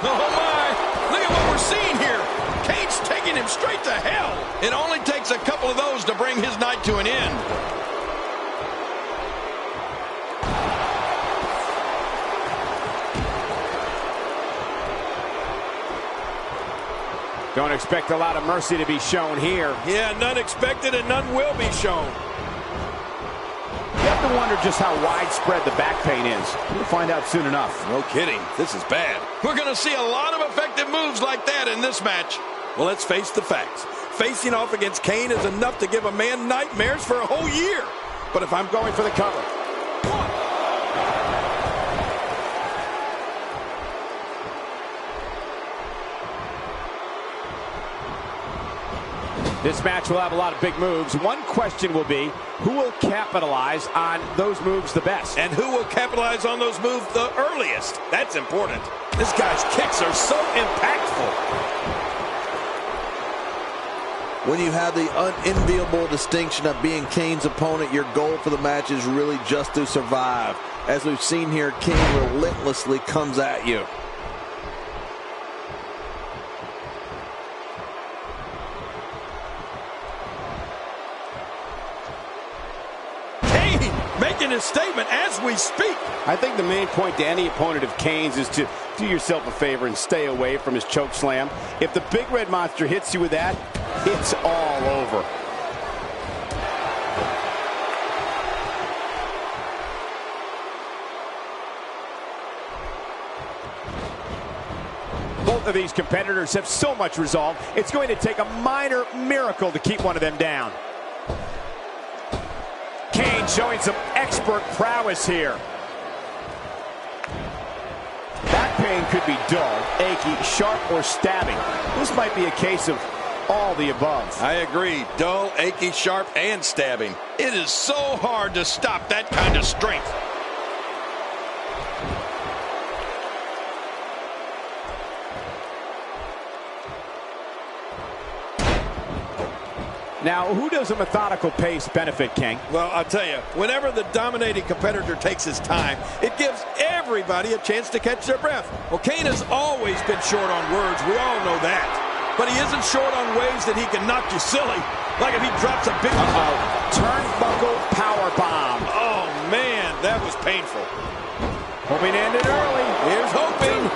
Oh, my. Look at what we're seeing here. Kane's taking him straight to hell. It only takes a couple of those to bring his night to an end. Don't expect a lot of mercy to be shown here. Yeah, none expected and none will be shown. You have to wonder just how widespread the back pain is. We'll find out soon enough. No kidding. This is bad. We're going to see a lot of effective moves like that in this match. Well, let's face the facts. Facing off against Kane is enough to give a man nightmares for a whole year. But if I'm going for the cover. This match will have a lot of big moves. One question will be, who will capitalize on those moves the best? And who will capitalize on those moves the earliest? That's important. This guy's kicks are so impactful. When you have the unenviable distinction of being Kane's opponent, your goal for the match is really just to survive. As we've seen here, Kane relentlessly comes at you. Making his statement as we speak. I think the main point to any opponent of Kane's is to do yourself a favor and stay away from his choke slam. If the Big Red Monster hits you with that, it's all over. Both of these competitors have so much resolve, it's going to take a minor miracle to keep one of them down. Kane showing some expert prowess here. That pain could be dull, achy, sharp, or stabbing. This might be a case of all the above. I agree. Dull, achy, sharp, and stabbing. It is so hard to stop that kind of strength. Now, who does a methodical pace benefit, King? Well, I'll tell you, whenever the dominating competitor takes his time, it gives everybody a chance to catch their breath. Well, Kane has always been short on words. We all know that. But he isn't short on ways that he can knock you silly. Like if he drops a big... Turnbuckle power bomb. Oh, man, that was painful. Hoping to end it early. Here's hoping.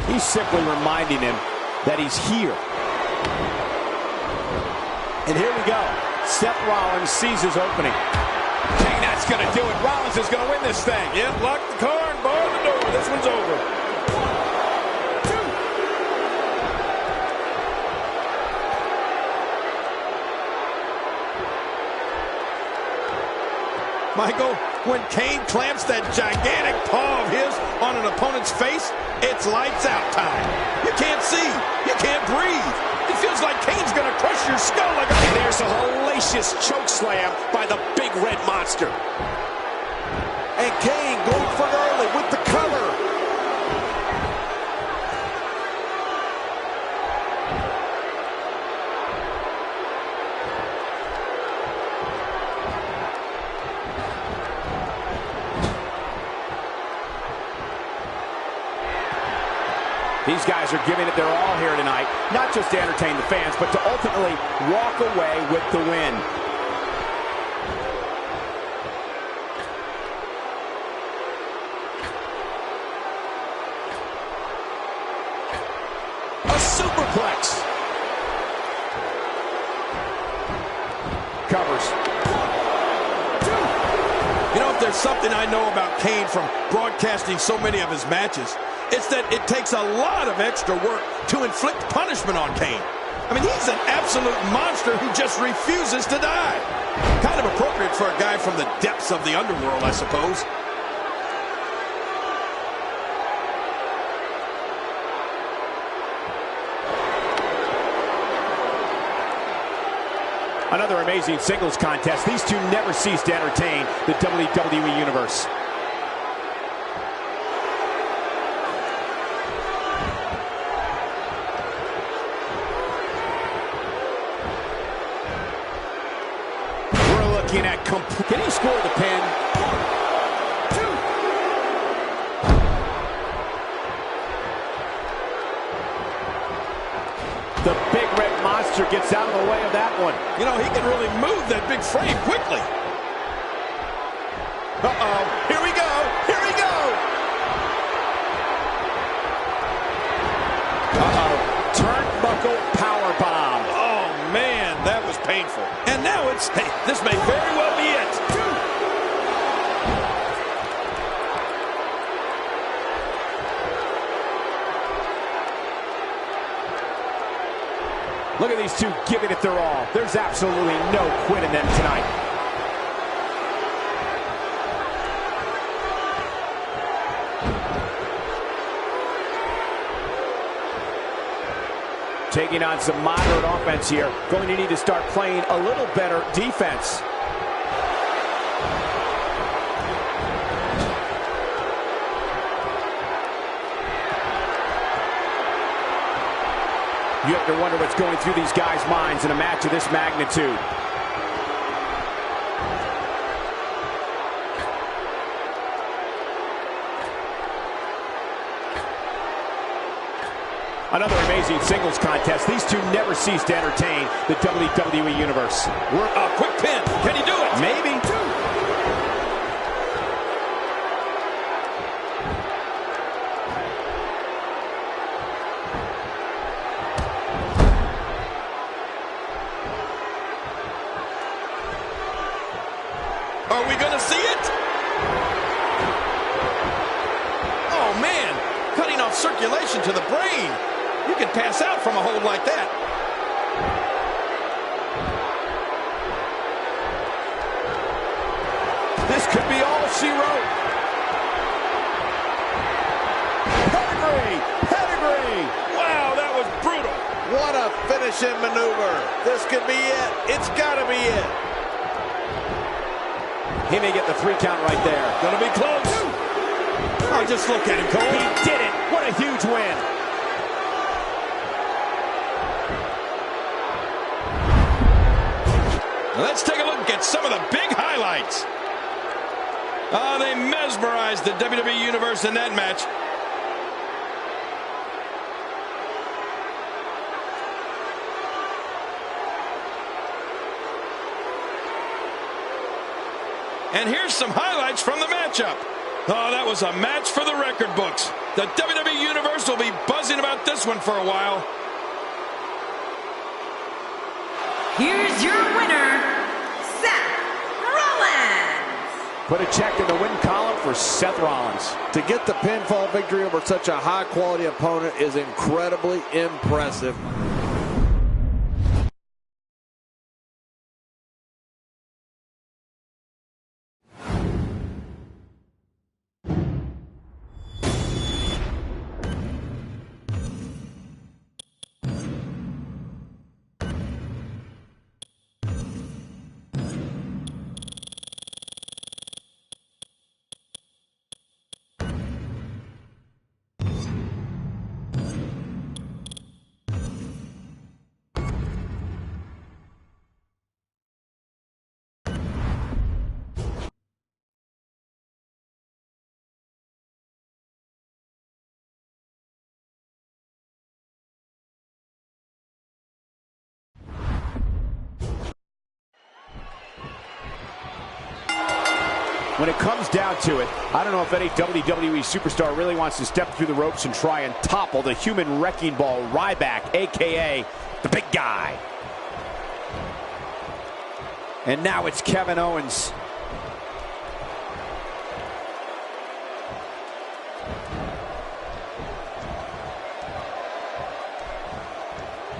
He's simply reminding him that he's here. And here we go. Seth Rollins sees his opening. King, that's going to do it. Rollins is going to win this thing. Yep, lock the car and bar the door. This one's over. 1, 2. Michael, When Kane clamps that gigantic paw of his on an opponent's face, it's lights out time. You can't see. You can't breathe. It feels like Kane's going to crush your skull like a... And there's a hellacious choke slam by the big red monster. And Kane going for it early with the cover. These guys are giving it their all here tonight, not just to entertain the fans, but to ultimately walk away with the win. A superplex. Covers. You know, if there's something I know about Kane from broadcasting so many of his matches, it's that it takes a lot of extra work to inflict punishment on Kane. I mean, he's an absolute monster who just refuses to die. Kind of appropriate for a guy from the depths of the underworld, I suppose. Another amazing singles contest. These two never cease to entertain the WWE Universe. Looking at can he score the pin? 2. The big red monster gets out of the way of that one. You know, he can really move that big frame quickly. Uh-oh. Here we go. Here we go. Uh-oh. Turnbuckle powerbomb. Oh, man, that was painful. And now it's, hey, this may very well be it. 2. Look at these two giving it their all. There's absolutely no quit in them tonight. Taking on some moderate offense here. Going to need to start playing a little better defense. You have to wonder what's going through these guys' minds in a match of this magnitude. Another amazing singles contest. These two never cease to entertain the WWE Universe. A quick pin. Can he do it? Maybe. 2. Are we going to see it? Oh, man. Cutting off circulation to the brain. You can pass out from a hold like that. This could be all she wrote. Pedigree! Pedigree! Wow, that was brutal. What a finishing maneuver. This could be it. It's got to be it. He may get the 3 count right there. Gonna be close. Oh, just look at him, Cole. He did it. What a huge win. Let's take a look at some of the big highlights. Oh, they mesmerized the WWE Universe in that match. And here's some highlights from the matchup. Oh, that was a match for the record books. The WWE Universe will be buzzing about this one for a while. Here's your winner, Seth Rollins. Put a check in the win column for Seth Rollins. To get the pinfall victory over such a high-quality opponent is incredibly impressive. When it comes down to it, I don't know if any WWE superstar really wants to step through the ropes and try and topple the human wrecking ball Ryback, a.k.a. the big guy. And now it's Kevin Owens.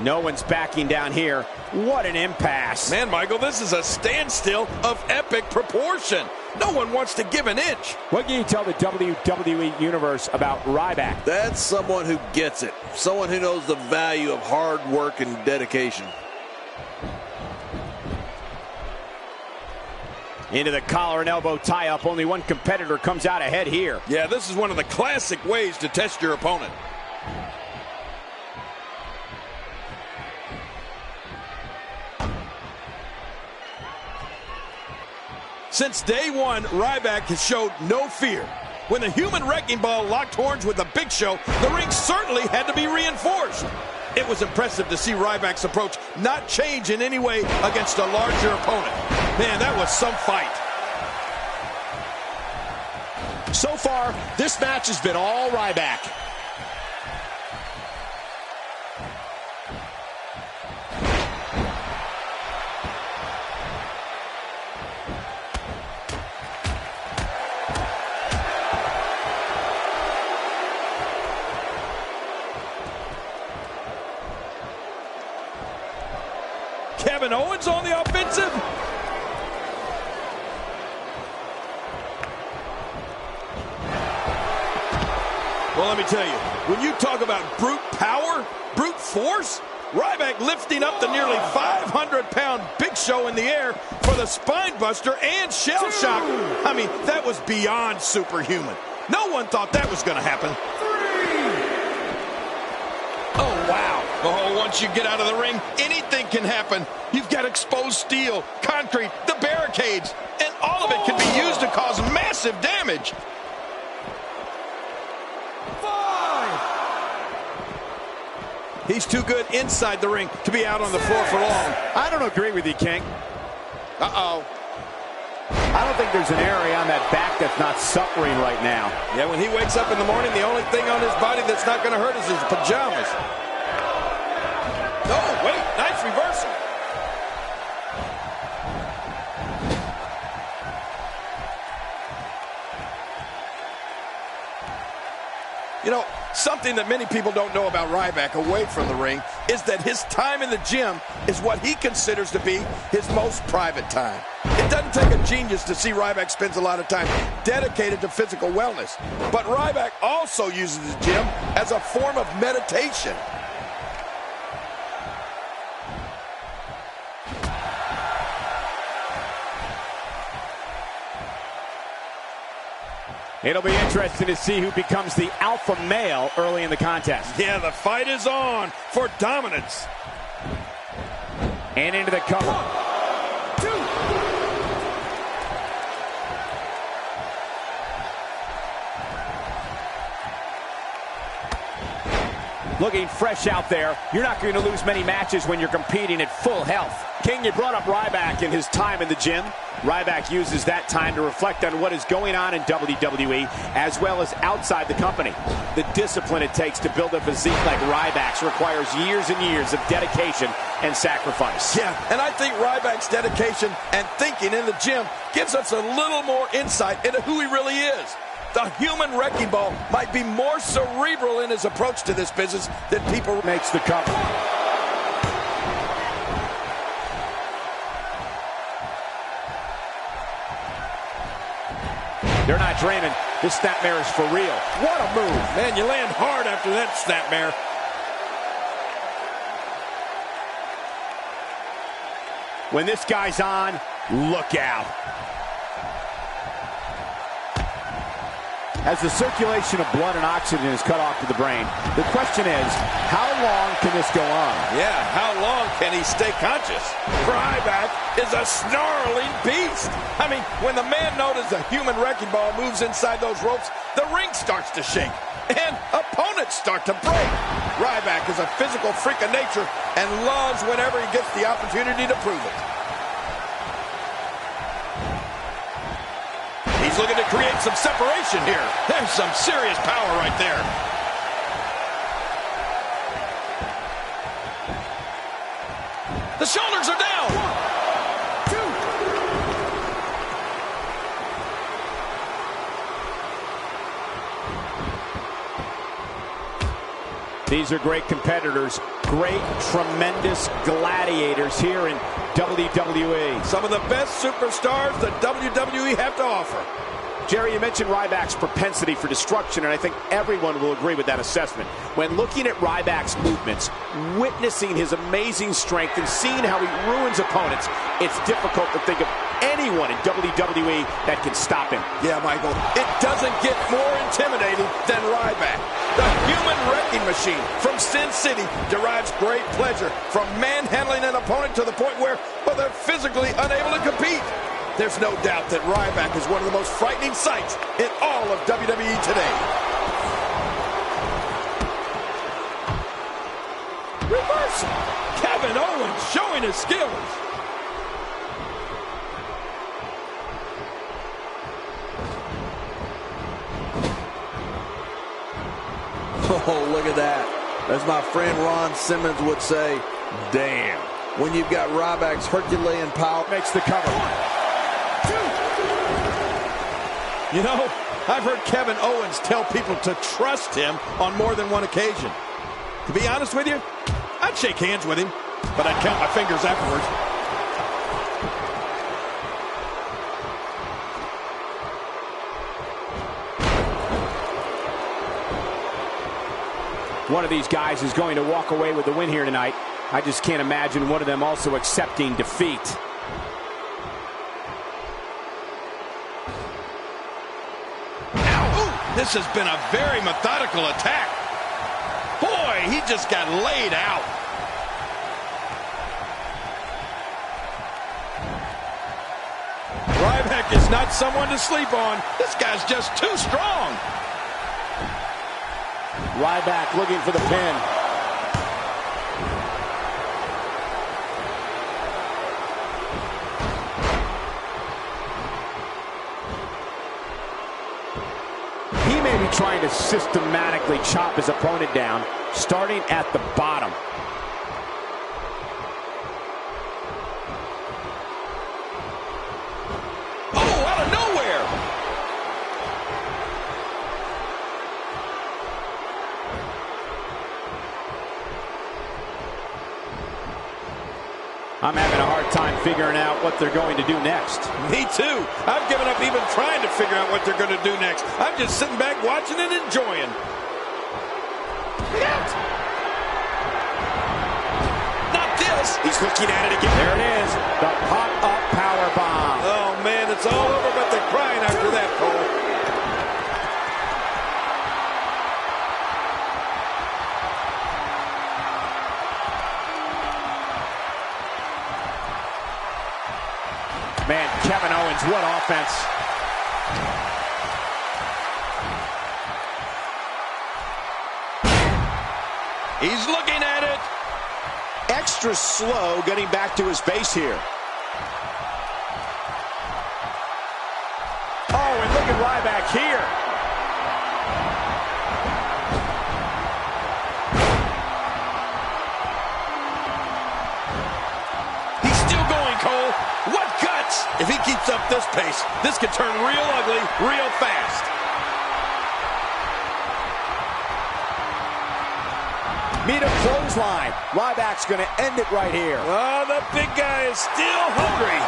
No one's backing down here. What an impasse. Man, Michael, this is a standstill of epic proportion. No one wants to give an inch. What can you tell the WWE Universe about Ryback? That's someone who gets it. Someone who knows the value of hard work and dedication. Into the collar and elbow tie-up. Only one competitor comes out ahead here. Yeah, this is one of the classic ways to test your opponent. Since day one, Ryback has showed no fear. When the human wrecking ball locked horns with the Big Show, the ring certainly had to be reinforced. It was impressive to see Ryback's approach not change in any way against a larger opponent. Man, that was some fight. So far, this match has been all Ryback. Kevin Owens on the offensive. Well, let me tell you, when you talk about brute power, brute force, Ryback lifting up the nearly 500-pound Big Show in the air for the spine buster and shell shock. I mean, that was beyond superhuman. No one thought that was going to happen. Oh, wow. Oh, once you get out of the ring, anything can happen. You've got exposed steel, concrete, the barricades, and all of it can be used to cause massive damage. 5. He's too good inside the ring to be out on the floor for long. I don't agree with you, King. Uh-oh. I don't think there's an area on that back that's not suffering right now. Yeah, when he wakes up in the morning, the only thing on his body that's not going to hurt is his pajamas. Oh, wait, nice reversal. You know, something that many people don't know about Ryback away from the ring is that his time in the gym is what he considers to be his most private time. It doesn't take a genius to see Ryback spends a lot of time dedicated to physical wellness. But Ryback also uses the gym as a form of meditation. It'll be interesting to see who becomes the alpha male early in the contest. Yeah, the fight is on for dominance. And into the cover. 1, 2. Looking fresh out there. You're not going to lose many matches when you're competing at full health. King, you brought up Ryback and his time in the gym. Ryback uses that time to reflect on what is going on in WWE as well as outside the company. The discipline it takes to build a physique like Ryback's requires years and years of dedication and sacrifice. Yeah, and I think Ryback's dedication and thinking in the gym gives us a little more insight into who he really is. The human wrecking ball might be more cerebral in his approach to this business than people makes the cover. They're not dreaming. This snapmare is for real. What a move. Man, you land hard after that snapmare. When this guy's on, look out. As the circulation of blood and oxygen is cut off to the brain, the question is, how long can this go on? Yeah, how long can he stay conscious? Ryback is a snarling beast. I mean, when the man known as the human wrecking ball moves inside those ropes, the ring starts to shake, and opponents start to break. Ryback is a physical freak of nature and loves whenever he gets the opportunity to prove it. He's looking to create some separation here. There's some serious power right there. The shoulders are down. 1, 2. These are great competitors, great, tremendous gladiators here in WWE. Some of the best superstars the WWE have to offer. Jerry, you mentioned Ryback's propensity for destruction, and I think everyone will agree with that assessment. When looking at Ryback's movements, witnessing his amazing strength, and seeing how he ruins opponents, it's difficult to think of anyone in WWE that can stop him. Yeah, Michael, it doesn't get more intimidating than Ryback. The human wrecking machine from Sin City derives great pleasure from manhandling an opponent to the point where, well, they're physically unable to compete. There's no doubt that Ryback is one of the most frightening sights in all of WWE today. Reversal. Kevin Owens showing his skills. Oh, look at that. As my friend Ron Simmons would say, damn. When you've got Ryback's Herculean power. Makes the cover. 1, 2. You know, I've heard Kevin Owens tell people to trust him on more than one occasion. To be honest with you, I'd shake hands with him, but I'd count my fingers afterwards. One of these guys is going to walk away with the win here tonight. I just can't imagine one of them also accepting defeat. This has been a very methodical attack. Boy, he just got laid out. Ryback is not someone to sleep on. This guy's just too strong. Ryback looking for the pin. He may be trying to systematically chop his opponent down, starting at the bottom. Oh, out of nowhere! I'm having a hard time figuring out what they're going to do next. Me too. I've given up even trying to figure out what they're going to do next. I'm just sitting back watching and enjoying. Look out! Not this. He's looking at it again. There it is. The pop-up powerbomb. Oh, man, it's all over, but they're crying after that, Cole. Man, Kevin Owens, what offense. He's looking at it. Extra slow getting back to his base here. Oh, and look at Ryback here. He's still going, Cole. What guts! If he keeps up this pace, this could turn real ugly real fast. Meet a clothesline. Ryback's going to end it right here. Oh, the big guy is still hungry.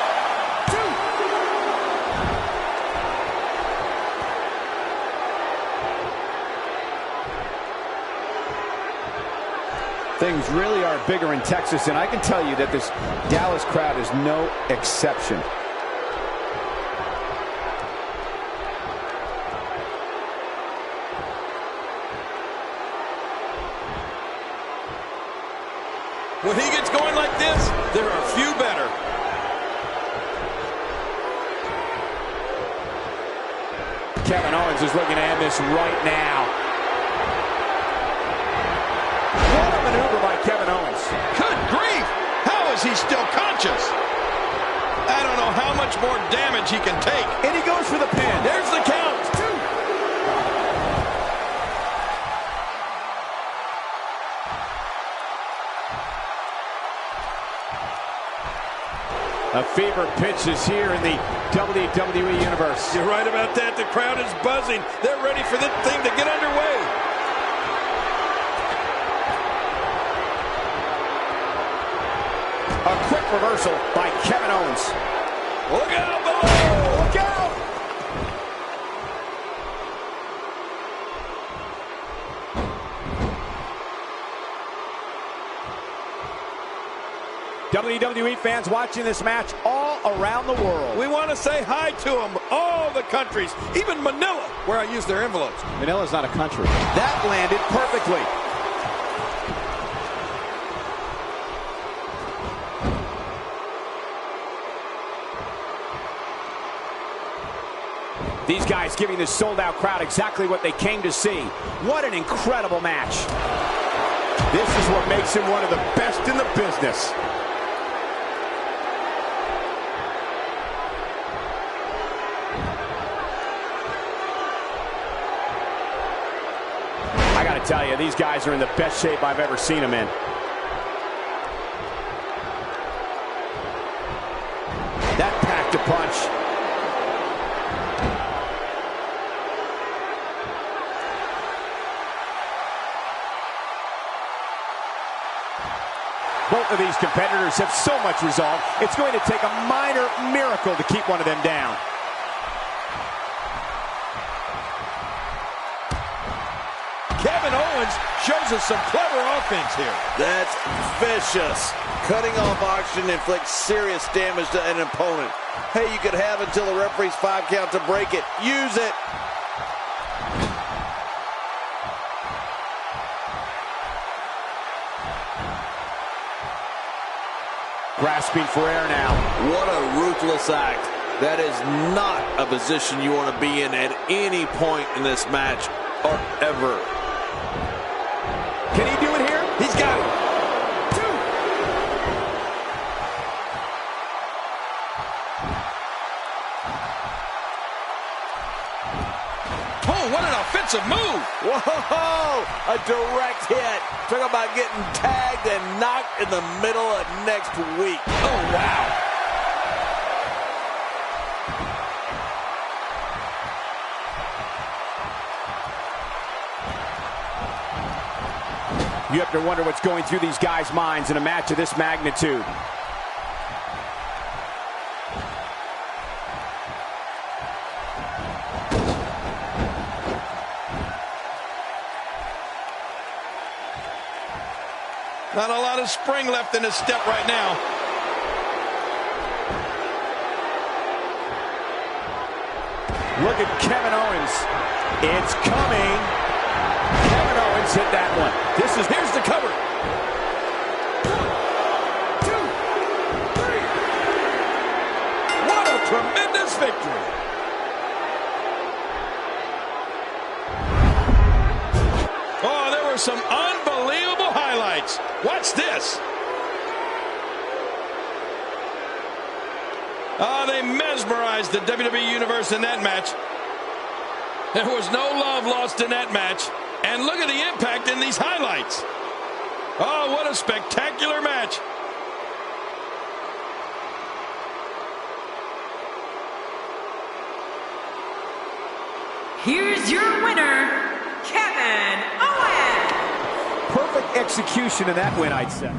2. Things really are bigger in Texas, and I can tell you that this Dallas crowd is no exception. When he gets going like this, there are few better. Kevin Owens is looking to end this right now. What a maneuver by Kevin Owens. Good grief! How is he still conscious? I don't know how much more damage he can take. And he goes for the pin. There's the count. A fever pitch is here in the WWE Universe. You're right about that. The crowd is buzzing. They're ready for this thing to get underway. A quick reversal by Kevin Owens. Look out below! Look out! WWE fans watching this match all around the world. We want to say hi to them, all the countries, even Manila, where I use their envelopes. Manila's not a country. That landed perfectly. These guys giving this sold-out crowd exactly what they came to see. What an incredible match. This is what makes him one of the best in the business. I gotta tell you, these guys are in the best shape I've ever seen them in. That packed a punch. Both of these competitors have so much resolve, it's going to take a minor miracle to keep one of them down. Kevin Owens shows us some clever offense here. That's vicious. Cutting off oxygen inflicts serious damage to an opponent. Hey, you could have until the referee's 5 count to break it. Use it. Grasping for air now. What a ruthless act. That is not a position you want to be in at any point in this match or ever. Can he do it here? He's got it. 2. Oh, what an offensive move. Whoa! A direct hit. Talk about getting tagged and knocked in the middle of next week. Oh, wow. You have to wonder what's going through these guys' minds in a match of this magnitude. Not a lot of spring left in his step right now. Look at Kevin Owens. It's coming. Kevin Owens hit that one. Here's the cover. 1, 2, 3. What a tremendous victory. Oh, there were some unbelievable highlights. Watch this. Oh, they mesmerized the WWE Universe in that match. There was no love lost in that match. And look at the impact in these highlights. Oh, what a spectacular match. Here's your winner, Kevin Owens. Perfect execution in that win, I'd say.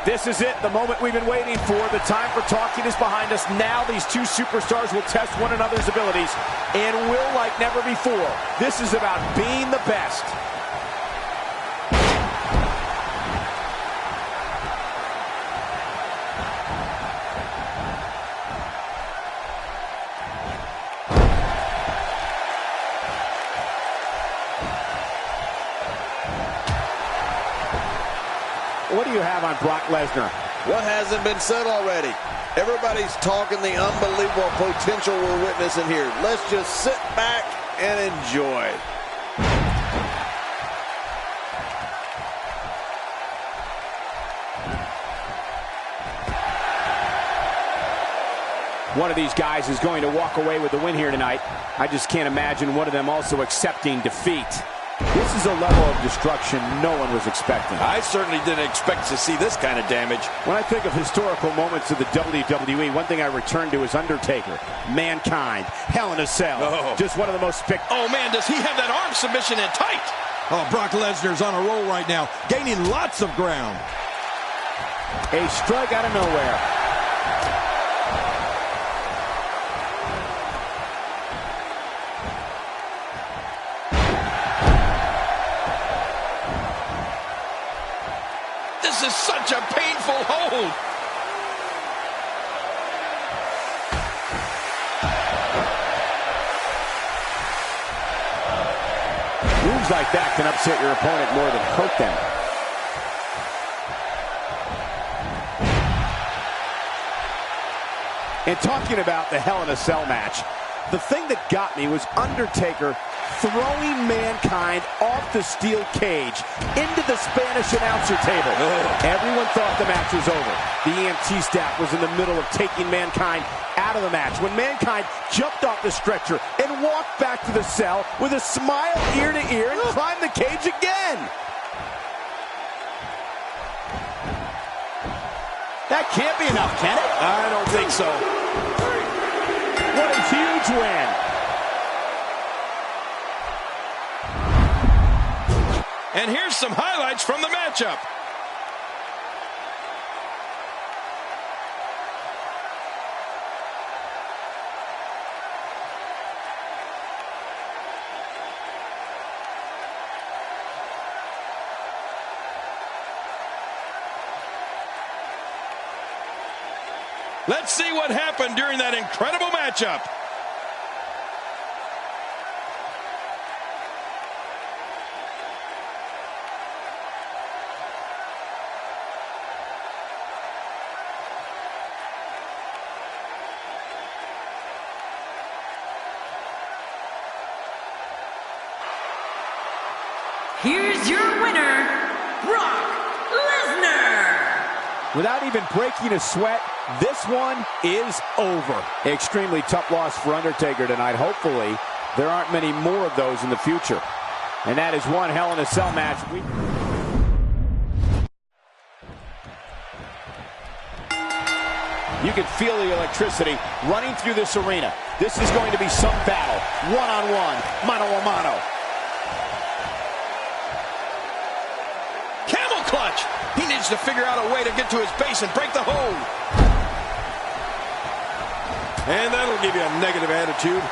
This is it, the moment we've been waiting for. The time for talking is behind us. Now these two superstars will test one another's abilities and will like never before. This is about being the best. What do you have on Brock Lesnar? What hasn't been said already? Everybody's talking the unbelievable potential we're witnessing here. Let's just sit back and enjoy. One of these guys is going to walk away with the win here tonight. I just can't imagine one of them also accepting defeat. This is a level of destruction no one was expecting. I certainly didn't expect to see this kind of damage. When I think of historical moments of the WWE, one thing I return to is Undertaker, Mankind, Hell in a Cell. Oh. Just one of the most Oh, man, does he have that arm submission in tight? Oh, Brock Lesnar's on a roll right now, gaining lots of ground. A strike out of nowhere. This is such a painful hold. Moves like that can upset your opponent more than hurt them. And talking about the Hell in a Cell match, the thing that got me was Undertaker throwing Mankind off the steel cage into the Spanish announcer table. Everyone thought the match was over. The EMT staff was in the middle of taking Mankind out of the match when Mankind jumped off the stretcher and walked back to the cell with a smile ear to ear and climbed the cage again. That can't be enough, can it? I don't think so. What a huge win. And here's some highlights from the matchup. Let's see what happened during that incredible matchup. Here's your winner, Brock Lesnar. Without even breaking a sweat, this one is over. Extremely tough loss for Undertaker tonight. Hopefully, there aren't many more of those in the future. And that is one Hell in a Cell match. You can feel the electricity running through this arena. This is going to be some battle. One-on-one, mano-a-mano. Camel clutch. He needs to figure out a way to get to his base and break the hold. And that'll give you a negative attitude.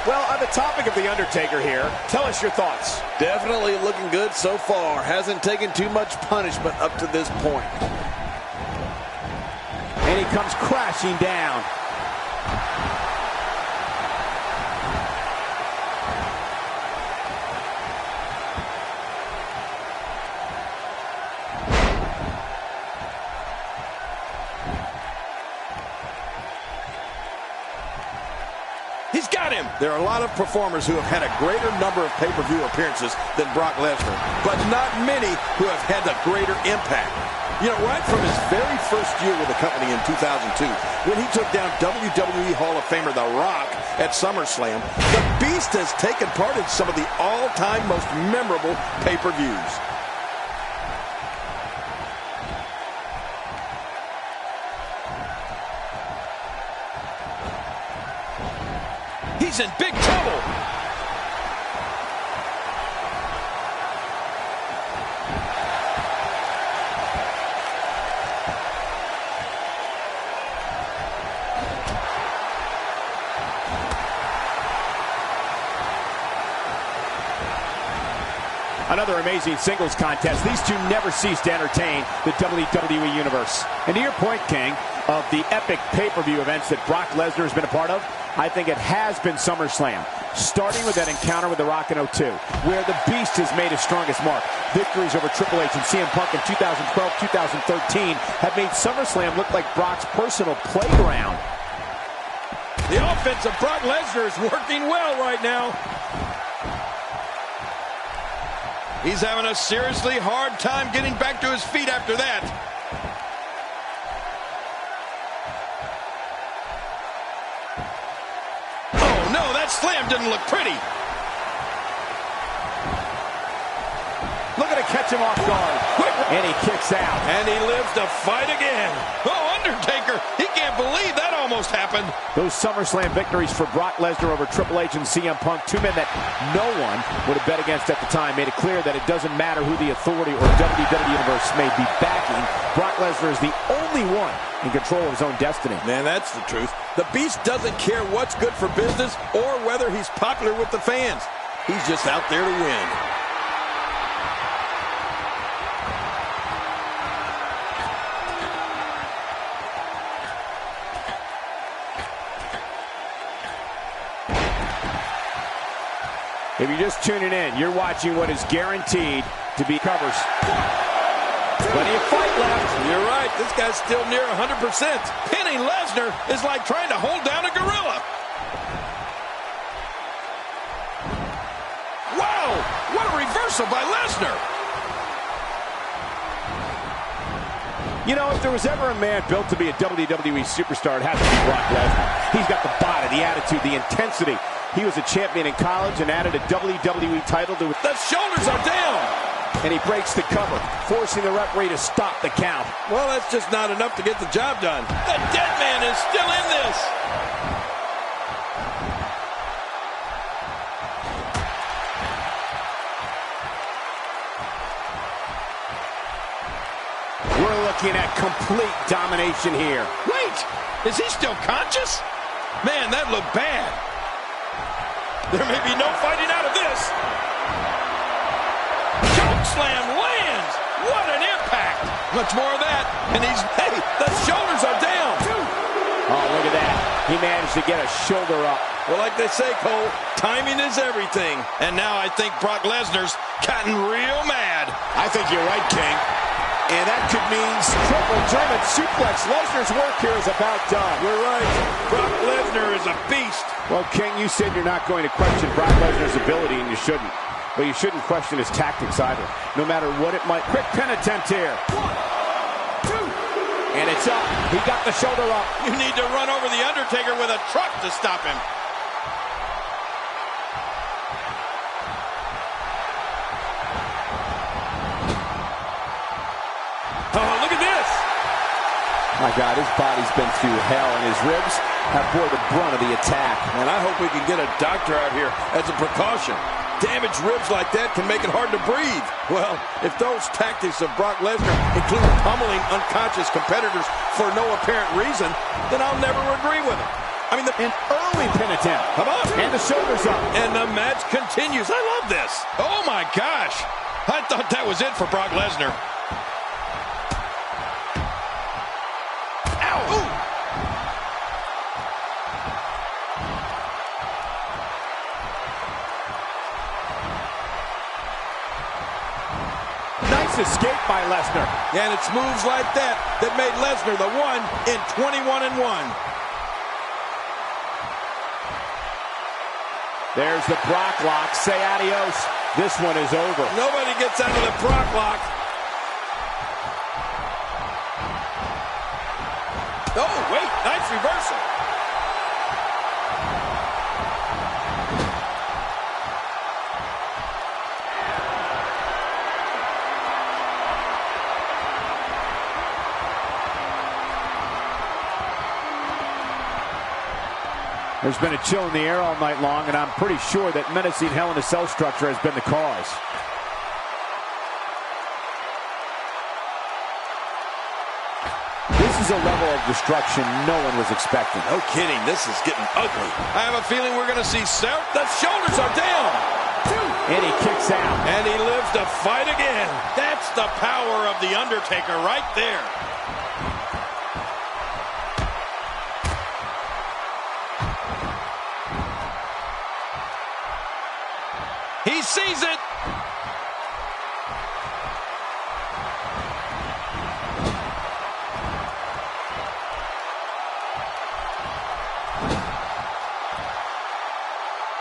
Well, on the topic of The Undertaker here, tell us your thoughts. Definitely looking good so far. Hasn't taken too much punishment up to this point. And he comes crashing down. He's got him. There are a lot of performers who have had a greater number of pay-per-view appearances than Brock Lesnar, but not many who have had a greater impact. You know, right from his very first year with the company in 2002, when he took down WWE Hall of Famer The Rock at SummerSlam, the Beast has taken part in some of the all-time most memorable pay-per-views. He's in big trouble. Another amazing singles contest. These two never cease to entertain the WWE Universe. And to your point, King, of the epic pay-per-view events that Brock Lesnar has been a part of, I think it has been SummerSlam. Starting with that encounter with The Rock in 02, where the Beast has made his strongest mark. Victories over Triple H and CM Punk in 2012, 2013 have made SummerSlam look like Brock's personal playground. The offense of Brock Lesnar is working well right now. He's having a seriously hard time getting back to his feet after that. Oh, no, that slam didn't look pretty. Look at it catch him off guard. And he kicks out. And he lives to fight again. Oh, Undertaker, he can't believe that almost happened. Those SummerSlam victories for Brock Lesnar over Triple H and CM Punk, two men that no one would have bet against at the time, made it clear that it doesn't matter who the authority or WWE Universe may be backing. Brock Lesnar is the only one in control of his own destiny. Man, that's the truth. The Beast doesn't care what's good for business or whether he's popular with the fans. He's just out there to win. If you're just tuning in, you're watching what is guaranteed to be covers. Plenty of fight left. You're right. This guy's still near 100%. Pinning Lesnar is like trying to hold down a gorilla. Wow! What a reversal by Lesnar. You know, if there was ever a man built to be a WWE superstar, it has to be Brock Lesnar. He's got the body, the attitude, the intensity. He was a champion in college and added a WWE title to it. The shoulders are down. And he breaks the cover, forcing the referee to stop the count. Well, that's just not enough to get the job done. The dead man is still in this. We're looking at complete domination here. Wait, is he still conscious? Man, that looked bad. There may be no fighting out of this. Chokeslam lands. What an impact. Much more of that. And hey, the shoulders are down. Oh, look at that. He managed to get a shoulder up. Well, like they say, Cole, timing is everything. And now I think Brock Lesnar's gotten real mad. I think you're right, King. And that could mean triple German suplex. Lesnar's work here is about done. We're right. Brock Lesnar is a beast. Well, King, you said you're not going to question Brock Lesnar's ability, and you shouldn't. But you shouldn't question his tactics either, no matter what it might. Quick pin attempt here. 1, 2. And it's up. He got the shoulder up. You need to run over the Undertaker with a truck to stop him. Oh, look at this. My God, his body's been through hell, and his ribs have bore the brunt of the attack. And I hope we can get a doctor out here as a precaution. Damaged ribs like that can make it hard to breathe. Well, if those tactics of Brock Lesnar include pummeling unconscious competitors for no apparent reason, then I'll never agree with him. I mean, an early pin attempt. Come on. And the shoulders up. And the match continues. I love this. Oh, my gosh. I thought that was it for Brock Lesnar. Escape by Lesnar. And it's moves like that that made Lesnar the one in 21-1. There's the Brock lock. Say adios. This one is over. Nobody gets out of the Brock lock. Oh, wait. Nice reversal. There's been a chill in the air all night long, and I'm pretty sure that menacing Hell in a Cell structure has been the cause. This is a level of destruction no one was expecting. No kidding, this is getting ugly. I have a feeling we're going to see the shoulders are down. And he kicks out. And he lives to fight again. That's the power of The Undertaker right there. He sees it.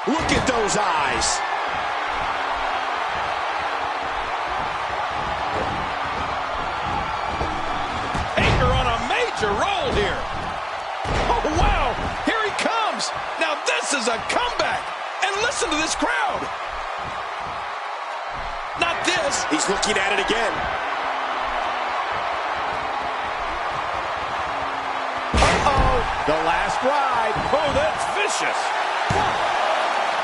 Look at those eyes. Taker on a major roll here. Oh, wow. Here he comes. Now this is a comeback. And listen to this crowd. Not this. He's looking at it again. Uh-oh. The last ride. Oh, that's vicious. 1,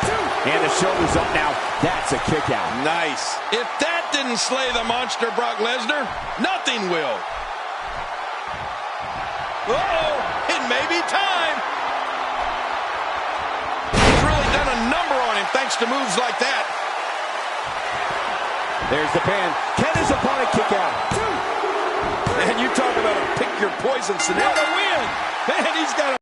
2. And the shoulders up now. That's a kick out. Nice. If that didn't slay the monster Brock Lesnar, nothing will. Uh-oh. It may be time. He's really done a number on him thanks to moves like that. There's the pin. Can his opponent kick out? 2. And you talk about a pick your poison scenario. What a win. And he's got a